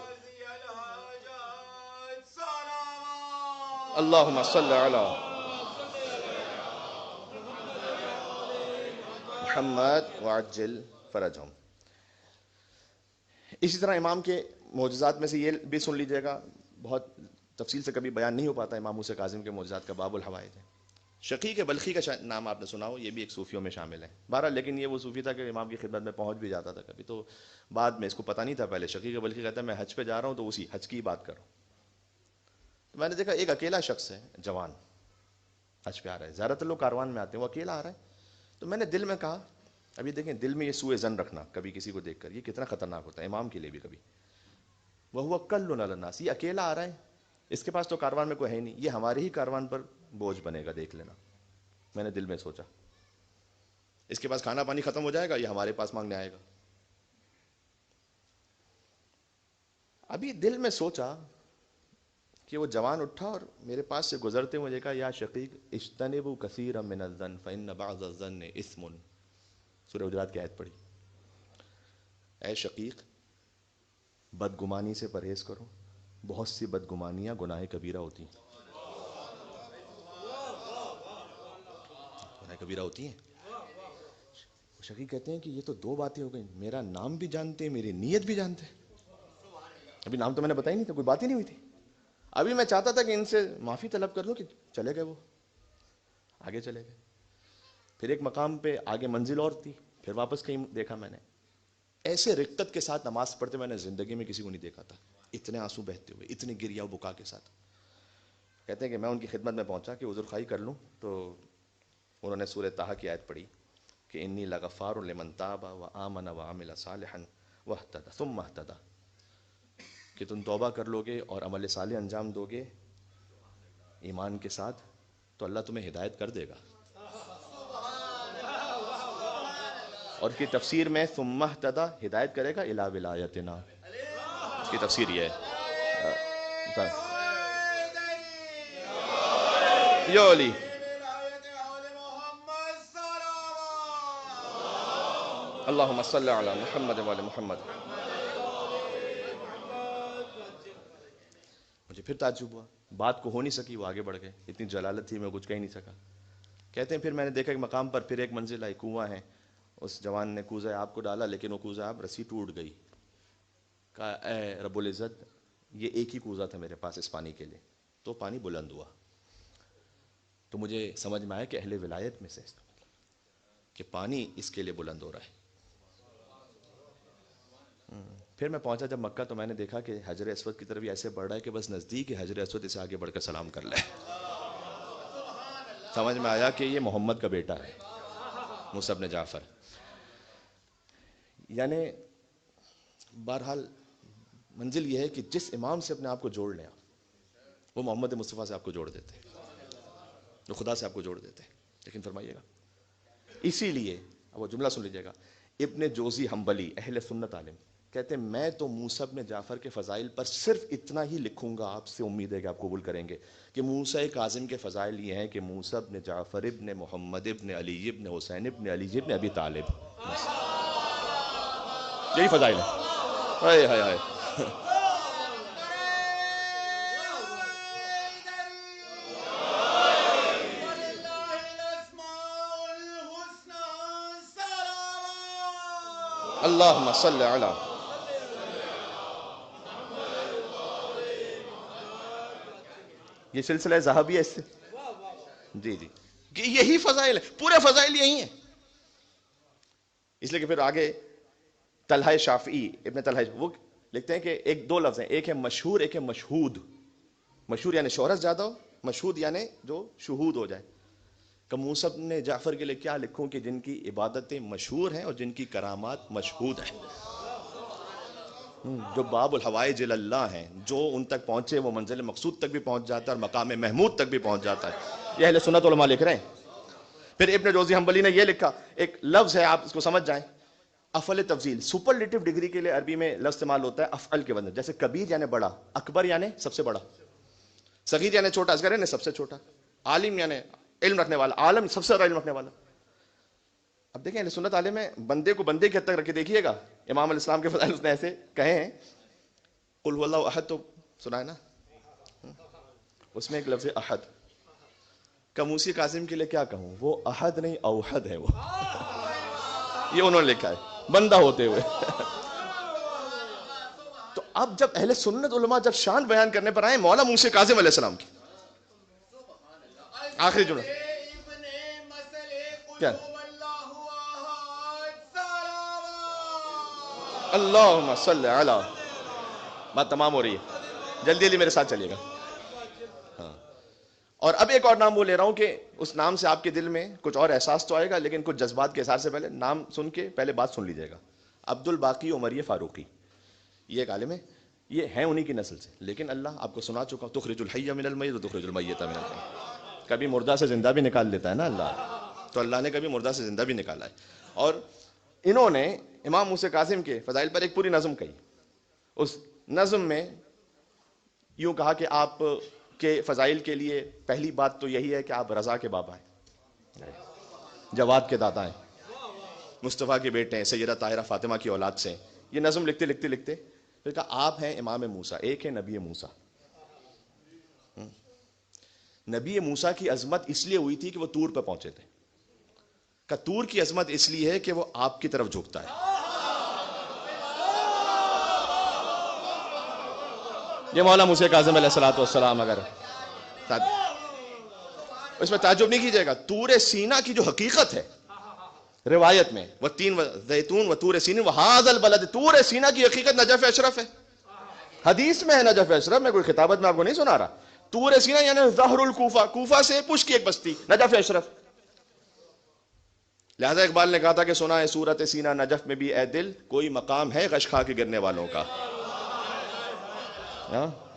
اللہم صلی علی محمد وعجل فرجہم. اسی طرح امام کے معجزات میں سے یہ بھی سن لیجئے گا، بہت تفصیل سے کبھی بیان نہیں ہو پاتا امام موسیٰ کاظم کے معجزات کا. باب الحوائج ہے. شقیق بلخی کا نام آپ نے سنا ہو، یہ بھی ایک صوفیوں میں شامل ہے. بہرحال لیکن یہ وہ صوفی تھا کہ امام کی خدمت میں پہنچ بھی جاتا تھا کبھی، تو بعد میں اس کو پتہ نہیں تھا پہلے. شقیق بلخی کہتا ہے میں حج پہ جا رہا ہوں تو اسی حج کی بات کروں. تو میں نے دیکھا ایک اکیلا شخص ہے جوان حج پہ آ رہا ہے، زیادہ تر لوگ کاروان میں آتے ہیں، وہ اکیلا آ رہا ہے. تو میں نے دل میں کہا، ابھی دیکھیں دل میں یہ سوء ظن رکھنا کبھی کسی کو دیکھ کر، یہ کتنا خطرناک ہوتا ہے امام کے لیے بھی کبھی. وہ کل علی الناس، یہ اکیلا آ رہا ہے، اس کے پاس تو کاروان میں کوئی ہے نہیں، یہ ہمارے ہی کاروان پر بوجھ بنے گا، دیکھ لینا. میں نے دل میں سوچا اس کے پاس کھانا پانی ختم ہو جائے گا، یہ ہمارے پاس مانگنے آئے گا. ابھی دل میں سوچا کہ وہ جوان اٹھا اور میرے پاس سے گزرتے ہوئے دیکھا، یا شقیق اجتنبوا کثیرا من الظن فإن بعض الظن اثم. سورہ حجرات کی آیت پڑھی. اے شقیق بدگمانی سے پرہیز کرو، بہت سی بدگمانیاں گناہ کبیرہ ہوتی ہیں. گناہ کبیرہ ہوتی ہیں. شقیق کہتے ہیں کہ یہ تو 2 باتیں ہو گئیں، میرا نام بھی جانتے ہیں، میری نیت بھی جانتے ہیں. ابھی نام تو میں نے بتایا نہیں تھا، کوئی بات ہی نہیں ہوئی تھی. ابھی میں چاہتا تھا کہ ان سے معافی طلب کر لوں کہ چلے گئے، وہ آگے چلے گئے. پھر ایک مقام پہ آگے منزل اور تھی، پھر واپس کہیں دیکھا میں نے. ایسے رقت کے ساتھ نماز پڑھتے میں نے زندگی میں کسی کو نہیں دیکھا تھا، اتنے آنسو بہتے ہوئے، اتنی گریا و بکا کے ساتھ. کہتے ہیں کہ میں ان کی خدمت میں پہنچا کہ عذر خواہی کر لوں، تو انہوں نے سورہ طٰہٰ کی آیت پڑھی کہ انی لغفار لمن تاب وآمن وعمل صالحا واہتدى ثم اہتدى، کہ تم توبہ کر لو گے اور عمل صالح انجام دو گے ایمان کے ساتھ تو اللہ تمہیں ہدایت کر دے گا. اور اس کی تفسیر میں ثم اہتدى ہدایت کرے گا الی ولایتنا، اس کی تفسیر یہ ہے. یو علی اللہم صلی علی محمد وعلی محمد. مجھے پھر تعجب ہوا، بات کو ہو نہیں سکی، وہ آگے بڑھ گئے، اتنی جلالت تھی میں کچھ کہہ نہیں سکا. کہتے ہیں پھر میں نے دیکھا ایک مقام پر پھر ایک منزل آئی، کنواں ہے. اس جوان نے کوزہ آپ کو ڈالا، لیکن وہ کوزہ آپ رسی ٹوٹ گئی. کہا اے رب العزت، یہ ایک ہی کوزہ تھا میرے پاس اس پانی کے لیے. تو پانی بلند ہوا. تو مجھے سمجھ میں آیا کہ اہل ولایت میں سے کہ پانی اس کے لیے بلند ہو رہا ہے. پھر میں پہنچا جب مکہ، تو میں نے دیکھا کہ حجر اسود کی طرف ایسے بڑھ رہا ہے کہ بس نزدیک ہے حجر اسود، اسے آگے بڑھ کر سلام کر لے. سمجھ میں آیا کہ یہ محمد کا بیٹا ہے، موسیٰ بن جعفر. یعنی بہرحال منزل یہ ہے کہ جس امام سے اپنے آپ کو جوڑ لیں وہ محمد مصطفیٰ سے آپ کو جوڑ دیتے ہیں، وہ خدا سے آپ کو جوڑ دیتے ہیں. لیکن فرمائیے گا، اسی لیے اب وہ جملہ سن لیجیے گا، ابن جوزی حنبلی اہل سنت عالم، کہتے ہیں میں تو موسیٰ ابن جعفر کے فضائل پر صرف اتنا ہی لکھوں گا، آپ سے امید ہے کہ آپ قبول کریں گے، کہ موسیٰ کاظم کے فضائل یہ ہیں کہ موسیٰ ابن جعفر ابن محمد ابن علی ابن حسین ابن علی ابن ابی طالب، بس یہی فضائل ہیں. ہائے ہائے ہائے. اللہم صلی علی. یہ سلسلہ ذہبی ہے اس سے. جی جی کہ یہی فضائل ہے، پورے فضائل یہی ہیں. اس لیے کہ پھر آگے طلحہ شافعی ابن طلحہ وہ لکھتے ہیں کہ ایک دو لفظ ہیں، ایک ہے مشہور، ایک ہے مشہود. مشہور یعنی شہرت زیادہ ہو، مشہود یعنی جو شہود ہو جائے. کہ موسیٰ ابن جعفر کے لیے کیا لکھوں کہ جن کی عبادتیں مشہور ہیں اور جن کی کرامات مشہود ہیں، جو باب الحوائج اللہ ہیں، جو ان تک پہنچے وہ منزل مقصود تک بھی پہنچ جاتا ہے اور مقام محمود تک بھی پہنچ جاتا ہے. یہ اہل سنت علماء لکھ رہے ہیں. پھر ابن جوزی حنبلی نے یہ لکھا، ایک لفظ ہے آپ اس کو سمجھ جائیں، افعل تفضیل. سپرلیٹو ڈگری کے لیے عربی میں لفظ استعمال ہوتا ہے افعل کے بدلے، جیسے کبیر یعنی بڑا، اکبر یعنی سب سے بڑا، صغیر یعنی چھوٹا، اصغر یعنی سب سے چھوٹا، عالم یعنی علم رکھنے والا، عالم سب سے زیادہ علم رکھنے والا. اب دیکھیں اہل سنت عالم ہے، بندے کو بندے کی حد تک رکھ کے دیکھیے گا. امام علیہ السلام کے فضائل اس نے ایسے کہے ہیں، قل هو اللہ احد تو سنا ہے نا، اس میں ایک لفظ احد کا موسی کاظم کے لیے کیا کہوں، وہ احد نہیں اوحد ہے، وہ یہ انہوں نے لکھا ہے بندہ ہوتے ہوئے. تو اب جب اہل سنت علماء جب شان بیان کرنے پر آئے مولا موسی کاظم علیہ السلام کی، آخری جملہ کیا، اللہم صلی علی. بات تمام ہو رہی ہے، جلدی جلدی میرے ساتھ چلیے گا. ہاں، اور اب ایک اور نام وہ لے رہا ہوں کہ اس نام سے آپ کے دل میں کچھ اور احساس تو آئے گا، لیکن کچھ جذبات کے اظہار سے پہلے نام سن کے پہلے بات سن لیجیے گا. عبد الباقی عمری فاروقی، یہ ایک عالم ہے، یہ ہیں انہی کی نسل سے، لیکن اللہ آپ کو سنا چکا ہوں، تخرج الحی من المیت وتخرج المیت من الحی. کبھی مردہ سے زندہ بھی نکال لیتا ہے نا اللہ، تو اللہ نے کبھی مردہ سے زندہ بھی نکالا ہے. اور انہوں نے امام موسی کاظم کے فضائل پر ایک پوری نظم کہی. اس نظم میں یوں کہا کہ آپ کے فضائل کے لیے پہلی بات تو یہی ہے کہ آپ رضا کے بابا ہیں، جواد کے دادا ہیں، مصطفیٰ کے بیٹے ہیں، سیدہ طاہرہ فاطمہ کی اولاد سے. یہ نظم لکھتے لکھتے لکھتے پھر کہا آپ ہیں امام موسیٰ، ایک ہے نبی موسیٰ. نبی موسیٰ کی عظمت اس لیے ہوئی تھی کہ وہ طور پہ پہنچے تھے. کہ طور کی عظمت اس لیے ہے کہ وہ آپ کی طرف جھکتا ہے. یہ مولا موسیٰ کاظم علیہ الصلوۃ والسلام، اگر اس میں تعجب نہیں کیجیے گا، طور سینا کی جو حقیقت ہے روایت میں، وہ تین زیتون و طور سینین و ھذا البلد، طور سینا کی حقیقت نجف اشرف ہے. حدیث میں ہے نجف اشرف، میں کوئی خطابت میں آپ کو نہیں سنا رہا. طور سینا یعنی ظہر الکوفہ، کوفہ سے پشت کی ایک بستی، نجف اشرف. لہذا اقبال نے کہا تھا کہ سنا ہے صورت سینا نجف میں بھی اے دل، کوئی مقام ہے غش کھا کے گرنے والوں کا.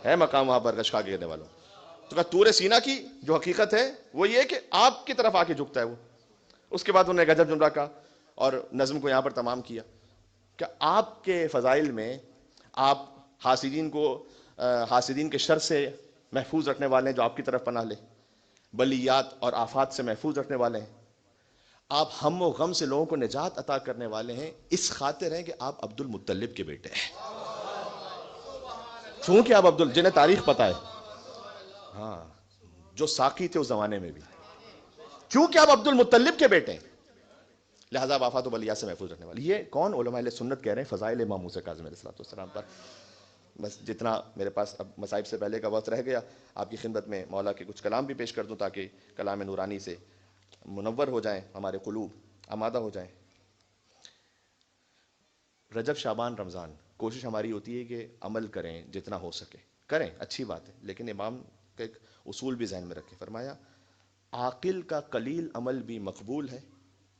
ہے مقام وہاں پر غش کھا کے گرنے والوں. تو کہا طور سینا کی جو حقیقت ہے وہ یہ کہ آپ کی طرف آ کے جھکتا ہے وہ. اس کے بعد انہوں نے غجب جملہ کہا اور نظم کو یہاں پر تمام کیا کہ آپ کے فضائل میں آپ حاسدین کو حاسدین کے شر سے محفوظ رکھنے والے ہیں جو آپ کی طرف پناہ لے، بلیات اور آفات سے محفوظ رکھنے والے ہیں، آپ ہم و غم سے لوگوں کو نجات عطا کرنے والے ہیں، اس خاطر ہیں کہ آپ عبد المطلب کے بیٹے ہیں. چونکہ آپ جنہیں تاریخ پتہ ہے، ہاں، جو ساقی تھے اس زمانے میں بھی، چونکہ آپ عبد المطلب کے بیٹے ہیں، لہذا آپ آفات و بلیات سے محفوظ رکھنے والے. یہ کون علماء اہل سنت کہہ رہے ہیں فضائل امام موسیٰ کاظم علیہ السلام پر. بس جتنا میرے پاس اب مصائب سے پہلے کا وقت رہ گیا، آپ کی خدمت میں مولا کے کچھ کلام بھی پیش کر دوں تاکہ کلام نورانی سے منور ہو جائیں، ہمارے قلوب آمادہ ہو جائیں. رجب شعبان رمضان کوشش ہماری ہوتی ہے کہ عمل کریں، جتنا ہو سکے کریں، اچھی بات ہے، لیکن امام کا ایک اصول بھی ذہن میں رکھیں. فرمایا عاقل کا قلیل عمل بھی مقبول ہے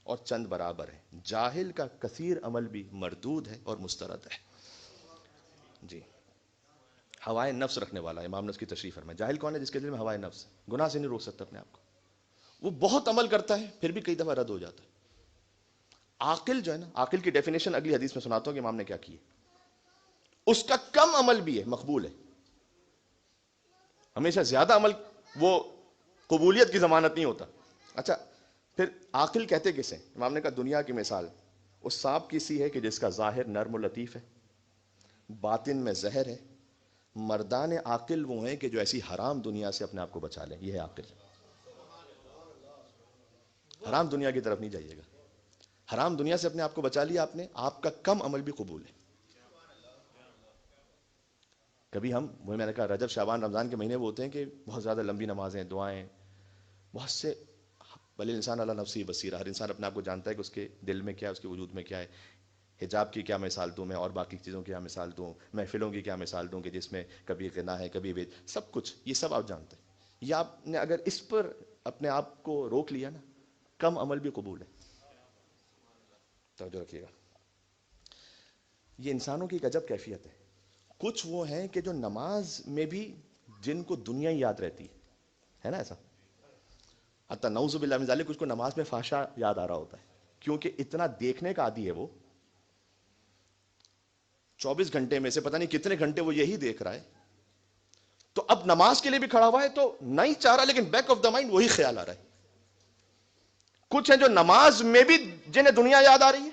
اور چند برابر ہے، جاہل کا کثیر عمل بھی مردود ہے اور مسترد ہے. جی، ہوائے نفس رکھنے والا امام نے اس کی تشریح فرمایا. جاہل کون ہے؟ جس کے دل میں ہوائے نفس، گناہ سے نہیں روک سکتا اپنے آپ کو، وہ بہت عمل کرتا ہے پھر بھی کئی دفعہ رد ہو جاتا ہے. عاقل جو ہے نا، عاقل کی ڈیفینیشن اگلی حدیث میں سناتا ہوں کہ امام نے کیا کی ہے. اس کا کم عمل بھی ہے مقبول ہے. ہمیشہ زیادہ عمل وہ قبولیت کی ضمانت نہیں ہوتا. اچھا پھر عاقل کہتے کسے؟ امام نے کہا دنیا کی مثال اس سانپ کی سی ہے کہ جس کا ظاہر نرم و لطیف ہے، باطن میں زہر ہے. مردان عاقل وہ ہیں کہ جو ایسی حرام دنیا سے اپنے آپ کو بچا لیں. یہ ہے عاقل. حرام دنیا کی طرف نہیں جائیے گا. حرام دنیا سے اپنے آپ کو بچا لیا آپ نے، آپ کا کم عمل بھی قبول ہے. کبھی ہم وہ میں نے کہا رجب شعبان رمضان کے مہینے وہ ہوتے ہیں کہ بہت زیادہ لمبی نمازیں، دعائیں، بہت سے، بل انسان اللہ نفسی بصیرہ، ہر انسان اپنے آپ کو جانتا ہے کہ اس کے دل میں کیا ہے، اس کے وجود میں کیا ہے. حجاب کی کیا مثال دوں میں، اور باقی چیزوں کی کیا مثال دوں، محفلوں کی کیا مثال دوں کہ جس میں کبھی غنا ہے کبھی سب کچھ، یہ سب آپ جانتے ہیں. یہ آپ نے اگر اس پر اپنے آپ کو روک لیا نا، کم عمل بھی قبول ہے. توجہ رکھیے گا. یہ انسانوں کی ایک عجب کیفیت ہے. کچھ وہ ہیں کہ جو نماز میں بھی جن کو دنیا ہی یاد رہتی ہے نا ایسا. حتی نعوذ باللہ من ذالک کچھ کو نماز میں فحشا یاد آ رہا ہوتا ہے کیونکہ اتنا دیکھنے کا عادی ہے. وہ 24 گھنٹے میں سے پتہ نہیں کتنے گھنٹے وہ یہی دیکھ رہا ہے. تو اب نماز کے لیے بھی کھڑا ہوا ہے تو نہیں چاہ رہا لیکن بیک آف دا مائنڈ وہی خیال آ رہا ہے. کچھ ہیں جو نماز میں بھی جنہیں دنیا یاد آ رہی ہے،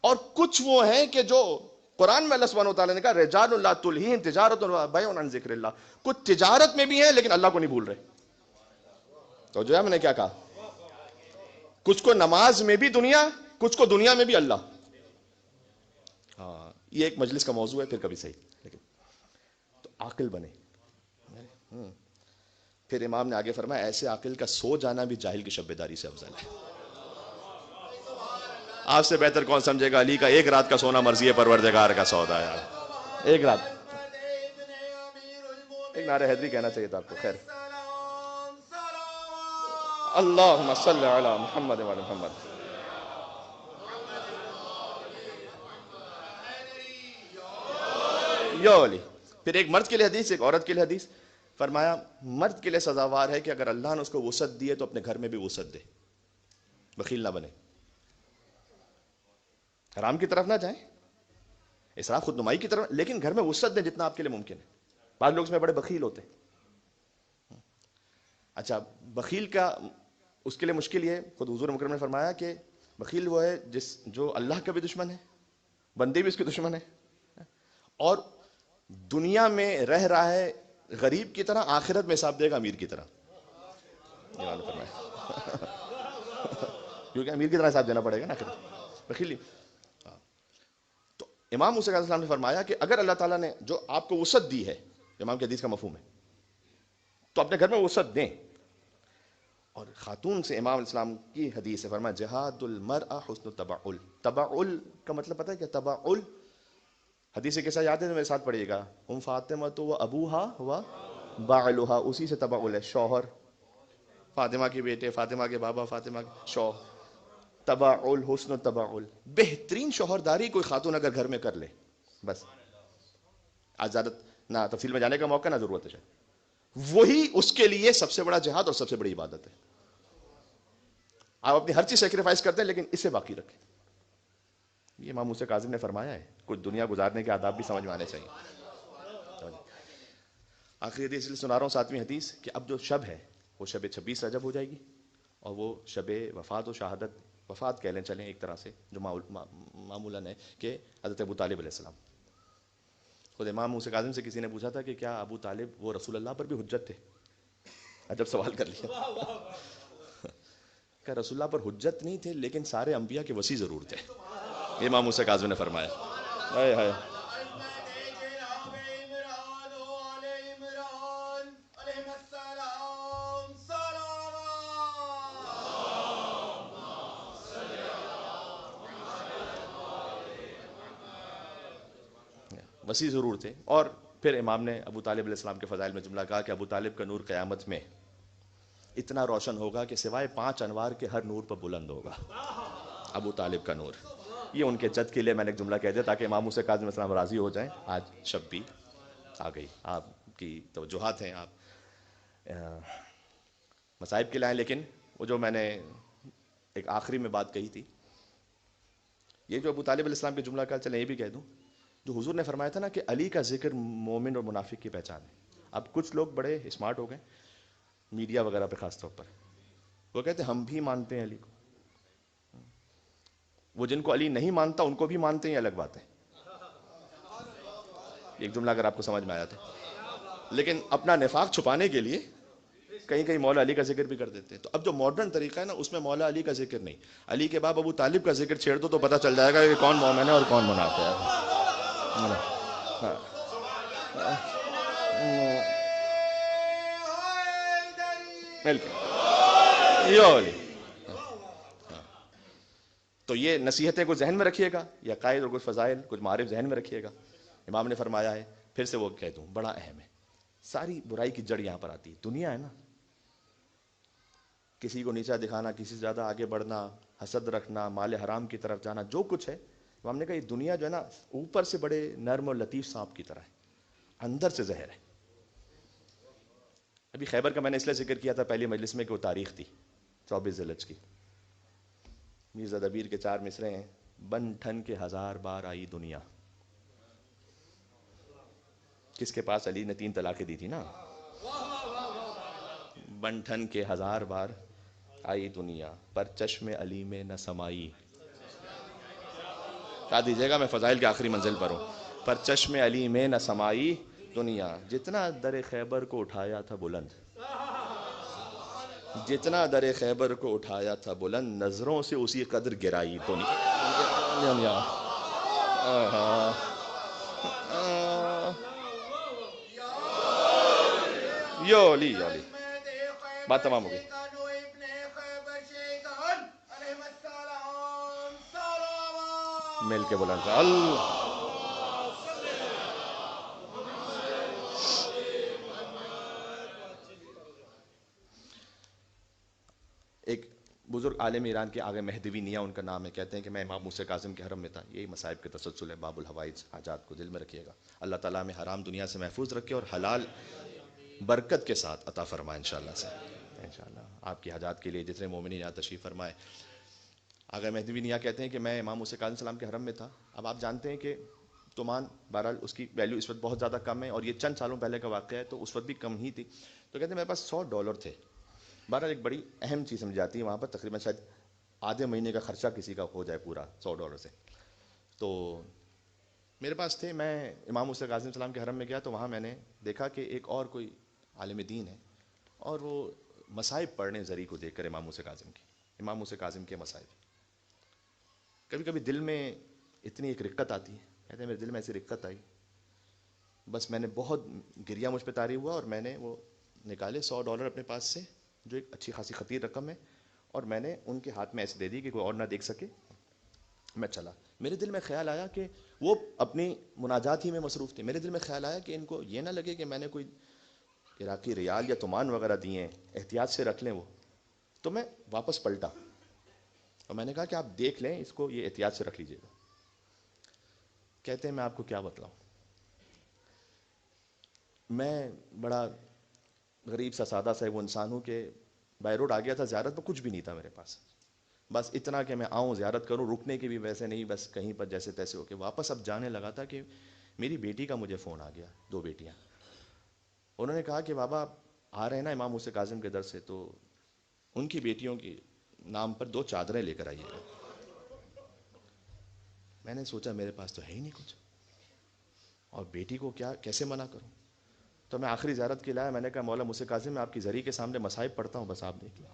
اور کچھ وہ ہیں کہ جو قرآن میں اللہ سبحانہ وتعالی نے کہا رجال لا تلہیہم تجارت و بیع عن ذکر اللہ. کچھ تجارت میں بھی ہیں لیکن اللہ کو نہیں بھول رہے. تو جو ہے میں نے کیا کہا، کچھ کو نماز میں بھی دنیا، کچھ کو دنیا میں بھی اللہ. ہاں یہ ایک مجلس کا موضوع ہے پھر کبھی صحیح. لیکن تو عاقل بنے. پھر امام نے آگے فرمایا ایسے عاقل کا سو جانا بھی جاہل کی شب بیداری سے افضل ہے. آپ سے بہتر کون سمجھے گا علی کا ایک رات کا سونا مرضی ہے پروردگار کا سودا ہے. ایک رات. ایک نعرہ حیدری کہنا چاہیے تھا آپ کو. خیر اللہم صلی علی محمد و علی محمد. یو علی. پھر ایک مرد کے لیے حدیث، ایک عورت کے لیے حدیث. فرمایا مرد کے لیے سزاوار ہے کہ اگر اللہ نے اس کو وسعت دی ہے تو اپنے گھر میں بھی وسعت دے، بخیل نہ بنے، حرام کی طرف نہ جائیں، اسراف خود نمائی کی طرف، لیکن گھر میں وسعت دیں جتنا آپ کے لیے ممکن ہے. بعض لوگ اس میں بڑے بخیل ہوتے ہیں. اچھا بخیل کا اس کے لیے مشکل یہ، خود حضور مکرم نے فرمایا کہ بخیل وہ ہے جو اللہ کا بھی دشمن ہے، بندے بھی اس کے دشمن ہے، اور دنیا میں رہ رہا ہے غریب کی طرح، آخرت میں حساب دے گا امیر کی طرح. کیونکہ امیر کی طرح حساب دینا پڑے گا نا آخرت. بخیلی. تو امام موسیٰ علیہ السلام نے فرمایا کہ اگر اللہ تعالیٰ نے جو آپ کو وسعت دی ہے، امام کی حدیث کا مفہوم ہے، تو اپنے گھر میں وسعت دیں. اور خاتون سے امام الاسلام کی حدیث ہے، فرمایا جہاد المرء حسن التبعل. تبعل کا مطلب پتہ ہے کیا؟ تبعل حدیث کیسا یاد ہے تو میرے ساتھ پڑھیے گا. فاطمہ تو وہ ابوہا ہوا بعلہا، اسی سے تبعل ہے. شوہر، فاطمہ کے بیٹے، فاطمہ کے بابا، فاطمہ کے شوہر. تبعل حسن التبعل. بہترین شوہرداری کوئی خاتون اگر گھر میں کر لے، بس آج زیادہ نہ تفصیل میں جانے کا موقع نہ ضرورت ہے، وہی اس کے لیے سب سے بڑا جہاد اور سب سے بڑی عبادت ہے. آپ اپنی ہر چیز سیکریفائس کرتے ہیں لیکن اسے باقی رکھیں. یہ امام موسیٰ کاظم نے فرمایا ہے. کچھ دنیا گزارنے کے آداب بھی سمجھ میں آنے چاہیے. آخری حدیث سنا رہا ہوں، 7ویں حدیث، کہ اب جو شب ہے وہ شب 26 رجب ہو جائے گی، اور وہ شب وفات و شہادت، وفات کہہ لیں چلیں ایک طرح سے، جو معمولاً ہے کہ حضرت ابو طالب علیہ السلام. خود امام موسیٰ کاظم سے کسی نے پوچھا تھا کہ کیا ابو طالب وہ رسول اللہ پر بھی حجت تھے؟ عجب سوال کر لیا. کہ رسول اللہ پر حجت نہیں تھے لیکن سارے انبیاء کے وصی ضرور تھے. امام موسیٰ کاظم نے فرمایا. ہائے ہائے. وسیع ضرور تھے. اور پھر امام نے ابو طالب علیہ السلام کے فضائل میں جملہ کہا کہ ابو طالب کا نور قیامت میں اتنا روشن ہوگا کہ سوائے 5 انوار کے ہر نور پر بلند ہوگا. ابو طالب کا نور. یہ ان کے جد کے لیے میں نے ایک جملہ کہہ دیا تاکہ امام موسیٰ کاظم علیہ السلام راضی ہو جائیں. آج شب بھی آ گئی، آپ کی توجہات ہیں، آپ مصائب کے لائیں. لیکن وہ جو میں نے ایک آخری میں بات کہی تھی، یہ جو ابو طالب علیہ السلام کے جملہ کہا، چلیں یہ بھی کہہ دوں جو حضور نے فرمایا تھا نا کہ علی کا ذکر مومن اور منافق کی پہچان ہے. اب کچھ لوگ بڑے اسمارٹ ہو گئے میڈیا وغیرہ پہ خاص طور پر, وہ کہتے ہیں ہم بھی مانتے ہیں علی کو. وہ جن کو علی نہیں مانتا ان کو بھی مانتے ہیں, الگ بات ہے. ایک جملہ اگر آپ کو سمجھ میں آیا تو. لیکن اپنا نفاق چھپانے کے لیے کہیں کہیں مولا علی کا ذکر بھی کر دیتے ہیں. تو اب جو ماڈرن طریقہ ہے نا اس میں مولا علی کا ذکر نہیں, علی کے بعد ابو طالب کا ذکر چھیڑ دو تو پتہ چل جائے گا کہ کون مومن ہے اور کون منافق ہے. تو یہ نصیحتیں کچھ ذہن میں رکھیے گا, یا قائد اور کچھ فضائل کچھ معارف ذہن میں رکھیے گا. امام نے فرمایا ہے, پھر سے وہ کہہ دوں, بڑا اہم ہے. ساری برائی کی جڑ یہاں پر آتی ہے. دنیا ہے نا, کسی کو نیچا دکھانا, کسی سے زیادہ آگے بڑھنا, حسد رکھنا, مال حرام کی طرف جانا, جو کچھ ہے امام نے کہا یہ دنیا جو ہے نا اوپر سے بڑے نرم اور لطیف سانپ کی طرح ہے, اندر سے زہر ہے. ابھی خیبر کا میں نے اس لیے ذکر کیا تھا پہلی مجلس میں کہ وہ تاریخ تھی 24 ذیلحج کی. میرزا دبیر کے 4 مصرے ہیں, بن ٹھن کے 1000 بار آئی دنیا. کس کے پاس علی نے 3 طلاقیں دی تھی نا. بن ٹھن کے 1000 بار آئی دنیا, پر چشم علی میں نہ سمائی. کہا دیجیے گا میں فضائل کے آخری منزل پر ہوں. پر چشم علی میں نہ سمائی دنیا, جتنا در خیبر کو اٹھایا تھا بلند, جتنا در خیبر کو اٹھایا تھا بلند, نظروں سے اسی قدر گرائی دنیا. یو علی یو علی. بات تمام ہو گئی. مل کے بلند اللہ. ایک بزرگ عالم ایران کے آگے مہدوی نیا ان کا نام ہے, کہتے ہیں کہ میں امام موسیٰ کاظم کے حرم میں تھا. یہی مصائب کے تسلسل ہے. باب الحوائج حاجات کو دل میں رکھیے گا. اللہ تعالیٰ میں حرام دنیا سے محفوظ رکھے اور حلال برکت کے ساتھ عطا فرمائے انشاءاللہ سے. انشاءاللہ آپ کی حاجات کے لیے جتنے مومنین یہاں تشریف فرمائے. آگے مہدوی نیا کہتے ہیں کہ میں امام موسیٰ کاظم السلام کے حرم میں تھا. اب آپ جانتے ہیں کہ تومان بہرحال اس کی ویلیو اس وقت بہت زیادہ کم ہے, اور یہ چند سالوں پہلے کا واقعہ ہے, تو اس وقت بھی کم ہی تھی. تو کہتے ہیں میرے پاس $100 تھے. بہرحال ایک بڑی اہم چیز سمجھ جاتی ہے وہاں پر, تقریباً شاید آدھے مہینے کا خرچہ کسی کا ہو جائے پورا $100 سے. تو میرے پاس تھے. میں امام موسیٰ کاظم السلام کے حرم میں گیا تو وہاں میں نے دیکھا کہ ایک اور کوئی عالم دین ہے, اور وہ مصائب پڑھنے ذریعے کو دیکھ کر امام موسیٰ کاظم کے مصائب. کبھی کبھی دل میں اتنی ایک رقت آتی ہے, کہتے ہیں میرے دل میں ایسی رقت آئی, بس میں نے بہت گریا مجھ پہ طاری ہوا, اور میں نے وہ نکالے $100 اپنے پاس سے, جو ایک اچھی خاصی خطیر رقم ہے, اور میں نے ان کے ہاتھ میں ایسے دے دی کہ کوئی اور نہ دیکھ سکے. میں چلا. میرے دل میں خیال آیا کہ وہ اپنی مناجات ہی میں مصروف تھے. میرے دل میں خیال آیا کہ ان کو یہ نہ لگے کہ میں نے کوئی عراقی ریال یا تومان وغیرہ دیے ہیں, احتیاط سے رکھ لیں وہ. تو میں واپس پلٹا اور میں نے کہا کہ آپ دیکھ لیں اس کو, یہ احتیاط سے رکھ لیجیے گا. کہتے ہیں میں آپ کو کیا بتلاؤں, میں بڑا غریب سا سادہ سا وہ انسان ہوں کہ بائی روڈ آ گیا تھا زیارت میں, کچھ بھی نہیں تھا میرے پاس, بس اتنا کہ میں آؤں زیارت کروں, رکنے کی بھی ویسے نہیں, بس کہیں پر جیسے تیسے ہو کے واپس اب جانے لگا تھا کہ میری بیٹی کا مجھے فون آ گیا. 2 بیٹیاں. انہوں نے کہا کہ بابا آ رہے ہیں نا امام موسیٰ کاظم کے در سے, تو ان کی بیٹیوں کے نام پر 2 چادریں لے کر آئیے گا. میں نے سوچا میرے پاس تو ہے ہی نہیں کچھ, اور بیٹی کو کیا کیسے منع کروں. تو میں آخری زیارت کے لایا. میں نے کہا مولا موسیٰ کاظم میں آپ کی ذریعے کے سامنے مصائب پڑھتا ہوں, بس آپ دیکھ لیں.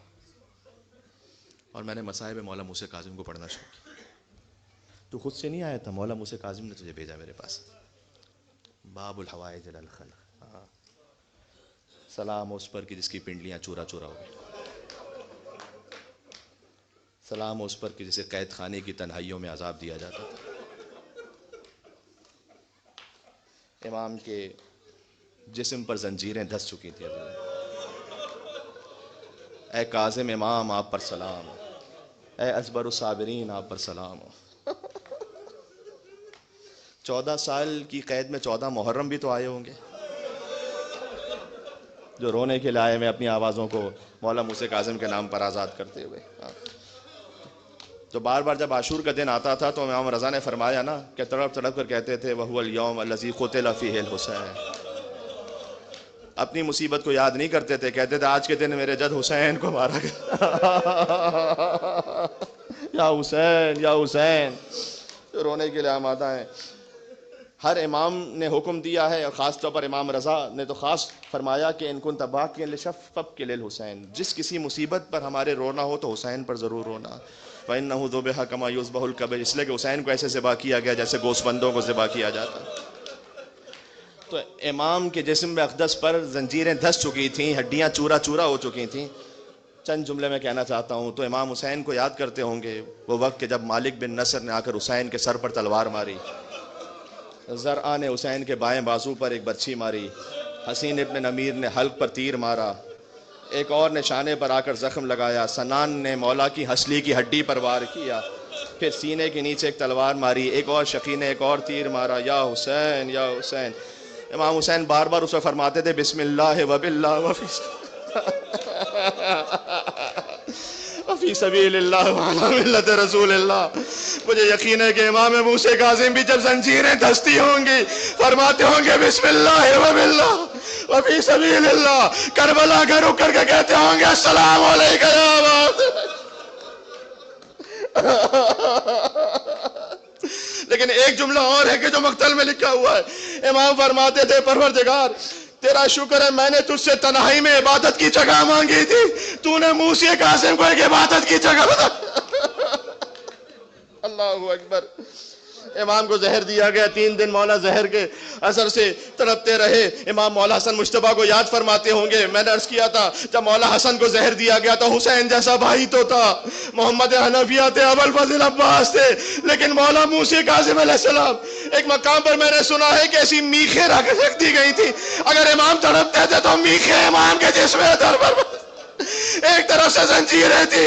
اور میں نے مصائب مولا موسیٰ کاظم کو پڑھنا شروع کیا. تو خود سے نہیں آیا تھا, مولا موسیٰ کاظم نے تجھے بھیجا میرے پاس. باب الحوائج الخلق. سلام اس پر کہ جس کی پنڈلیاں چورا چورا ہو گئی. سلام اس پر کہ جسے قید خانے کی تنہائیوں میں عذاب دیا جاتا تھا. امام کے جسم پر زنجیریں دھس چکی تھیں. اے کاظم امام آپ پر سلام, اے اصبر الصابرین آپ پر سلام. 14 سال کی قید میں 14 محرم بھی تو آئے ہوں گے, جو رونے کے لائے میں اپنی آوازوں کو مولا موسیٰ کاظم کے نام پر آزاد کرتے ہوئے. تو بار بار جب عاشور کا دن آتا تھا تو امام رضا نے فرمایا نا کہ تڑپ تڑپ کر کہتے تھے وَهُوَ الْيَوْمَ الَّذِي قُتِلَ فِيهِ الْحُسَيْنُ. اپنی مصیبت کو یاد نہیں کرتے تھے، کہتے تھے آج کے دن میرے جد حسین کو مارا گیا. یا حسین یا حسین، رونے کے لیے آمادہ ہیں. ہر امام نے حکم دیا ہے، اور خاص طور پر امام رضا نے تو خاص فرمایا کہ ان كنت باقيا لشفق للحسین، جس کسی مصیبت پر ہمارے رونا ہو تو حسین پر ضرور رونا. فإنه ذبح كما يذبح الكبش، اس لیے کہ حسین کو ایسے ذبح کیا گیا جیسے گوشت بندوں کو ذبح کیا جاتا. تو امام کے جسم میں اقدس پر زنجیریں دھس چکی تھیں، ہڈیاں چورا چورا ہو چکی تھیں. چند جملے میں کہنا چاہتا ہوں. تو امام حسین کو یاد کرتے ہوں گے وہ وقت کہ جب مالک بن نصر نے آ کر حسین کے سر پر تلوار ماری، زرعہ نے حسین کے بائیں بازو پر ایک برچھی ماری، حسین ابن نمیر نے حلق پر تیر مارا، ایک اور نے شانے پر آ کر زخم لگایا، سنان نے مولا کی ہسلی کی ہڈی پر وار کیا، پھر سینے کے نیچے ایک تلوار ماری، ایک اور شقی نے ایک اور تیر مارا. یا حسین یا حسین. امام حسین بار بار اسے فرماتے تھے بسم اللہ وباللہ وفی سبیل اللہ وعلی ملت رسول اللہ. مجھے یقین ہے کہ امام موسیٰ کاظم بھی جب زنجیریں دھستی ہوں گی فرماتے ہوں گے بسم اللہ وباللہ وفی سبیل اللہ. کربلا کا رک کر کے کہتے ہوں گے السلام علیکم یا بات. لیکن ایک جملہ اور ہے کہ جو مقتل میں لکھا ہوا ہے. امام فرماتے تھے پروردگار تیرا شکر ہے میں نے تجھ سے تنہائی میں عبادت کی جگہ مانگی تھی، تو نے موسیٰ کاظم کو ایک عبادت کی جگہ بتا. اللہ اکبر. امام کو زہر دیا گیا، 3 دن مولا زہر کے اثر سے تڑپتے رہے. امام مولا حسن مجتبیٰ کو یاد فرماتے ہوں گے، میں نے عرض کیا تھا جب مولا حسن کو زہر دیا گیا تو حسین جیسا بھائی تو تھا، محمد حنفیہ تھے، ابوالفضل عباس تھے، لیکن مولا موسیٰ کاظم علیہ السلام ایک مقام پر میں نے سنا ہے کہ ایسی میخیں رکھ دی گئی تھی، اگر امام تڑپتے تھے تو میخیں امام کے جسم در پر ایک طرف سے زنجیریں تھی.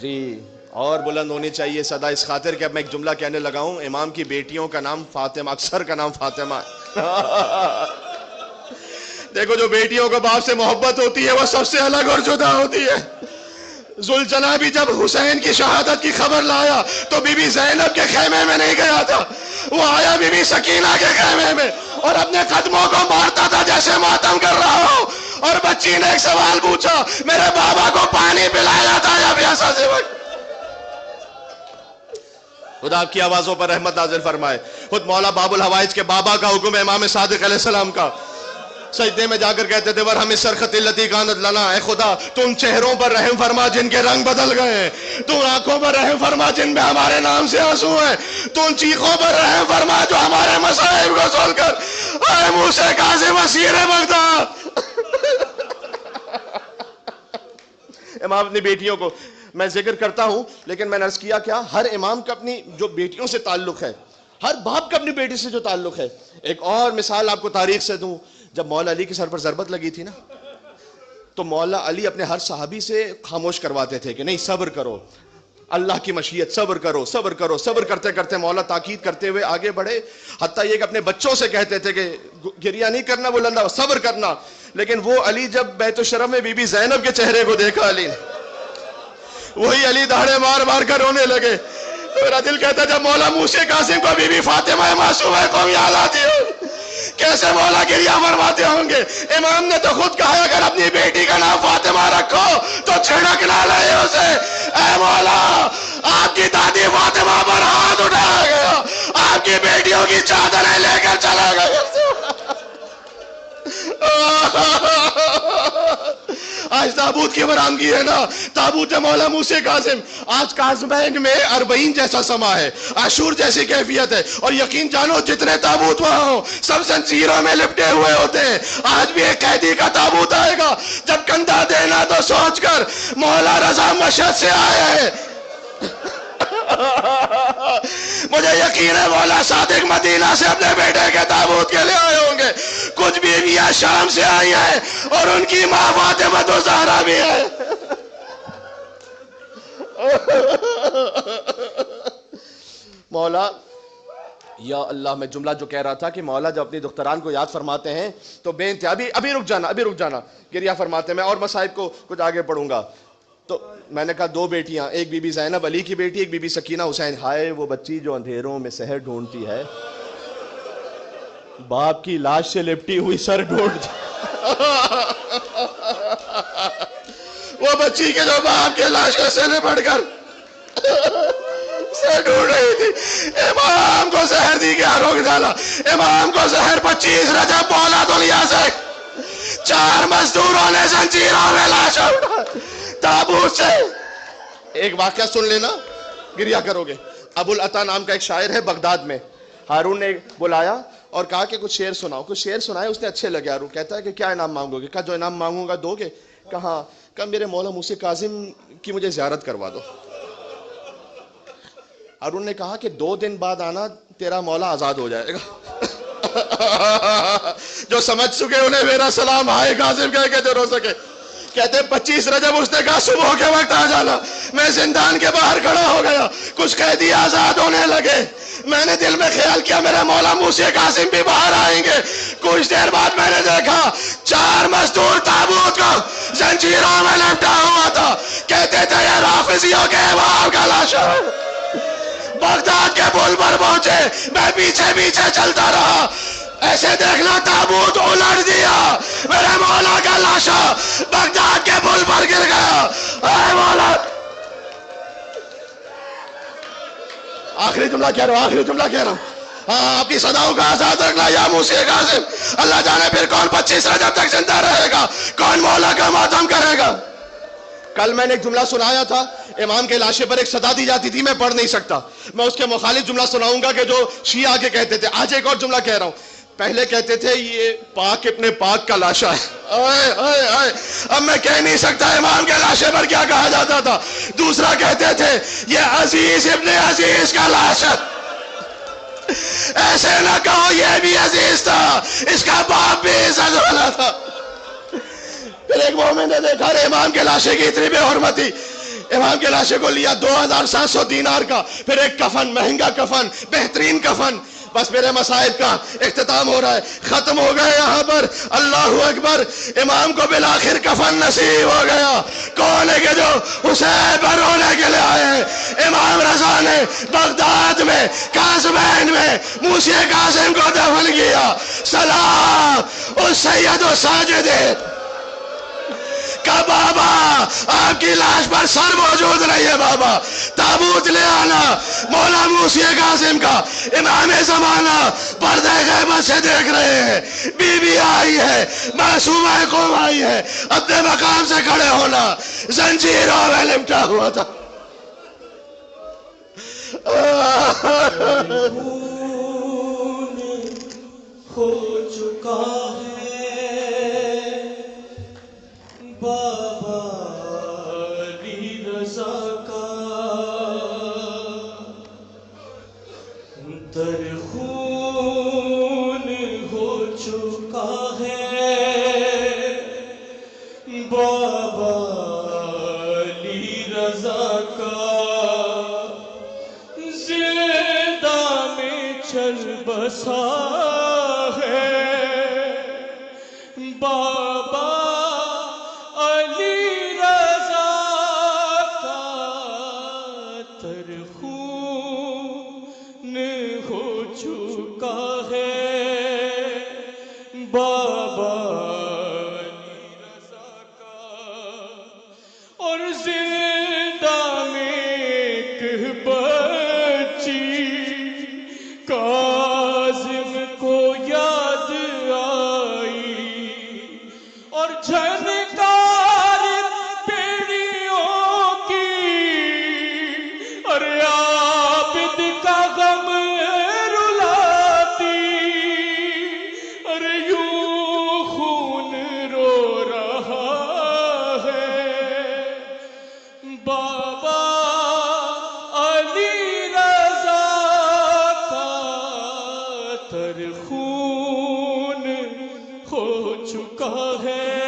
جی اور بلند ہونی چاہیے صدا اس خاطر کہ اب میں ایک جملہ کہنے لگا ہوں. امام کی بیٹیوں کا نام فاطمہ، اکثر کا نام فاطمہ ہے. دیکھو جو بیٹیوں کو باپ سے محبت ہوتی ہے وہ سب سے الگ اور جدا ہوتی ہے. ذوالجناح بھی جب حسین کی شہادت کی خبر لایا تو بی بی زینب کے خیمے میں نہیں گیا تھا، وہ آیا بی بی سکینہ کے خیمے میں اور اپنے قدموں کو مارتا تھا جیسے ماتم کر رہا ہو. اور بچی نے ایک سوال پوچھا میرے بابا کو پانی پلایا تھا یا پیاسا سے وقت. خدا آپ کی آوازوں پر رحمت نازل فرمائے. خود مولا باب الحوائج کے بابا کا حکم ہے امام صادق علیہ السلام کا. سجدے میں جا کر کہتے تھے ورحم السرخط التی کانت لنا، اے خدا تم چہروں پر رحم فرما جن کے رنگ بدل گئے ہیں، تم آنکھوں پر رحم فرما جن میں ہمارے نام سے آنسو ہیں، تم چیخوں پر رحم فرما جو ہمارے مصائب کو سول کر اے موسیٰ کاظم اسیر بغداد. امام اپنی بیٹیوں کو میں ذکر کرتا ہوں، لیکن میں نے عرض کیا کیا ہر امام کا اپنی جو بیٹیوں سے تعلق ہے، ہر باپ کا اپنی بیٹی سے جو تعلق ہے. ایک اور مثال آپ کو تاریخ سے دوں. جب مولا علی کے سر پر ضربت لگی تھی نا تو مولا علی اپنے ہر صحابی سے خاموش کرواتے تھے کہ نہیں صبر کرو، اللہ کی مشیت، صبر کرو صبر کرو. صبر کرتے کرتے مولا تاکید کرتے ہوئے آگے بڑھے، حتیٰ یہ کہ اپنے بچوں سے کہتے تھے کہ گریہ نہیں کرنا، وہ اللہ صبر کرنا. لیکن وہ علی جب بیت الشرف میں بی بی زینب کے چہرے کو دیکھا علی نے، وہی علی دہاڑے مار مار کر رونے لگے. میرا دل کہتا جب مولا موسیٰ کاظم کو بی بی فاطمہ معصومہ قوم یاد آتی ہو کیسے مولا گریہ فرماتے ہوں گے. امام نے تو خود کہا اگر اپنی بیٹی کا نام فاطمہ رکھو تو چھڑک نہ لے اسے. اے مولا آپ کی دادی فاطمہ پر ہاتھ اٹھایا گیا، آپ کی بیٹیوں کی چادریں لے کر چلا گیا. آج تابوت کی برآمدگی ہے نا، تابوت مولا موسیٰ کاظم. آج کاظمین میں 40 جیسا سما ہے، عاشور جیسی کیفیت ہے، اور یقین جانو جتنے تابوت وہاں ہوں سب زنجیروں میں لپٹے ہوئے ہوتے ہیں. آج بھی ایک قیدی کا تابوت آئے گا، جب کندھا دینا تو سوچ کر مولا رضا مشہد سے آئے ہیں. مجھے یقین ہے مولا صادق مدینہ سے اپنے بیٹے کے تابوت کے لیے آئے ہوں گے. کچھ بیویاں شام سے آئی ہیں اور ان کی ماں فاطمہ الزہرا بھی ہے. مولا یا اللہ، میں جملہ جو کہہ رہا تھا کہ مولا جب اپنی دختران کو یاد فرماتے ہیں تو بے انتہا، ابھی رک جانا گریہ فرماتے ہیں. میں اور مسائب کو کچھ آگے پڑھوں گا. تو میں نے کہا 2 بیٹیاں، ایک بی بی زینب علی کی بیٹی، ایک بی بی سکینہ حسین. ہائے وہ بچی جو اندھیروں میں سحر ڈھونڈتی ہے، باپ کی لاش سے لپٹی ہوئی سر ڈھونڈتی. وہ بچی کے جو باپ کے لاش کے سے لپٹ کر سے ڈھونڈ رہی تھی. امام کو زہر دی گیا، روک ڈالا. امام کو زہر 25 رجب بولا دنیا سے. 4 مزدوروں نے زنجیروں میں لاشیں اٹھائی تابوت سے. ایک واقعہ سن لینا، گریا کرو گے. ابو العطا نام کا ایک شاعر ہے بغداد میں. ہارون نے بلایا اور کہا کہ کچھ شعر سناؤ. کچھ شعر سنائے، اس نے اچھے لگے. ہارون کہتا ہے کہ کیا انعام مانگو گے؟ کہا جو انعام مانگوں گا دو گے؟ کہا میرے مولا موسی کاظم کی مجھے زیارت کروا دو. ہارون نے کہا کہ 2 دن بعد آنا، تیرا مولا آزاد ہو جائے گا. جو سمجھ چکے انہیں میرا سلام. ہائے کاظم کہہ کے جو رو سکے. کہتے 25 رجب اس نے کہا صبح کے وقت آ جانا. میں زندان کے باہر کھڑا ہو گیا، کچھ قیدی آزاد ہونے لگے. میں نے دل میں خیال کیا میرے مولا موسی کاظم بھی باہر آئیں گے. کچھ دیر بعد میں نے دیکھا 4 مزدور تابوت کو زنجیروں میں لپٹا ہوا تھا. کہتے تھے یہ رافضیوں کے امام کا لاشا. بغداد کے پل پر پہنچے، میں پیچھے پیچھے چلتا رہا. ایسے دیکھنا تابوت الٹ دیا، میرے مولا کا لاشا بغداد کے پل پر گر گیا. اے مولا، آخری جملہ کہہ رہا ہوں. ہاں، آپ کی صداؤں کا آزاد رکھنا یا موسی کاظم. اللہ جانے پھر کون 25 رجب تک زندہ رہے گا، کون مولا کا ماتم کرے گا. کل میں نے ایک جملہ سنایا تھا، امام کے لاشے پر ایک صدا دی جاتی تھی، میں پڑھ نہیں سکتا. میں اس کے مخالف جملہ سناؤں گا کہ جو شیعہ آگے کہتے تھے. آج ایک اور جملہ کہہ رہا ہوں. پہلے کہتے تھے یہ پاک ابن پاک کا لاشا ہے. اب میں کہہ نہیں سکتا امام کے لاشے پر کیا کہا جاتا تھا. دوسرا کہتے تھے یہ عزیز ابن عزیز کا لاشا. ایسے نہ کہو یہ بھی عزیز تھا، اس کا باپ بھی عزت والا تھا. پھر ایک مومن نے دیکھا امام کے لاشے کی اتنی بے حرمتی. امام کے لاشے کو لیا 2700 دینار کا، پھر ایک کفن، مہنگا کفن، بہترین کفن. بس میرے مصائب کا اختتام ہو رہا ہے، ختم ہو گئے یہاں پر. اللہ اکبر. امام کو بالآخر کفن نصیب ہو گیا. کون ہے کہ جو حسین پر رونے کے لیے آئے ہیں؟ امام رضا نے بغداد میں کاظمین میں موسی کاظم کو دفن کیا. سلام اس سید و ساجدین کا بابا، آپ کی لاش پر سر موجود نہیں ہے. بابا تابوت لے آنا. مولا موسی کاظم کا امام زمانہ پردہ غیبت سے دیکھ رہے ہیں. بی بی آئی ہے، معصومہ قوم آئی ہے. اپنے مقام سے کھڑے ہونا. زنجیروں میں لپٹا ہوا تھا. ہو چکا ہے بابا علی رضا کا، در خون ہو چکا ہے بابا علی رضا کا. زندہ میں چل بسا ہے بابا بابا علی رضا کا. اور زندہ میں ایک بچی کاظم کو یاد آئی اور جھنکار پیڑیوں کی. ارے عابد کا غم رلاتی، ارے یوں خون رو رہا ہے بابا علی رضا کا. تر خون ہو چکا ہے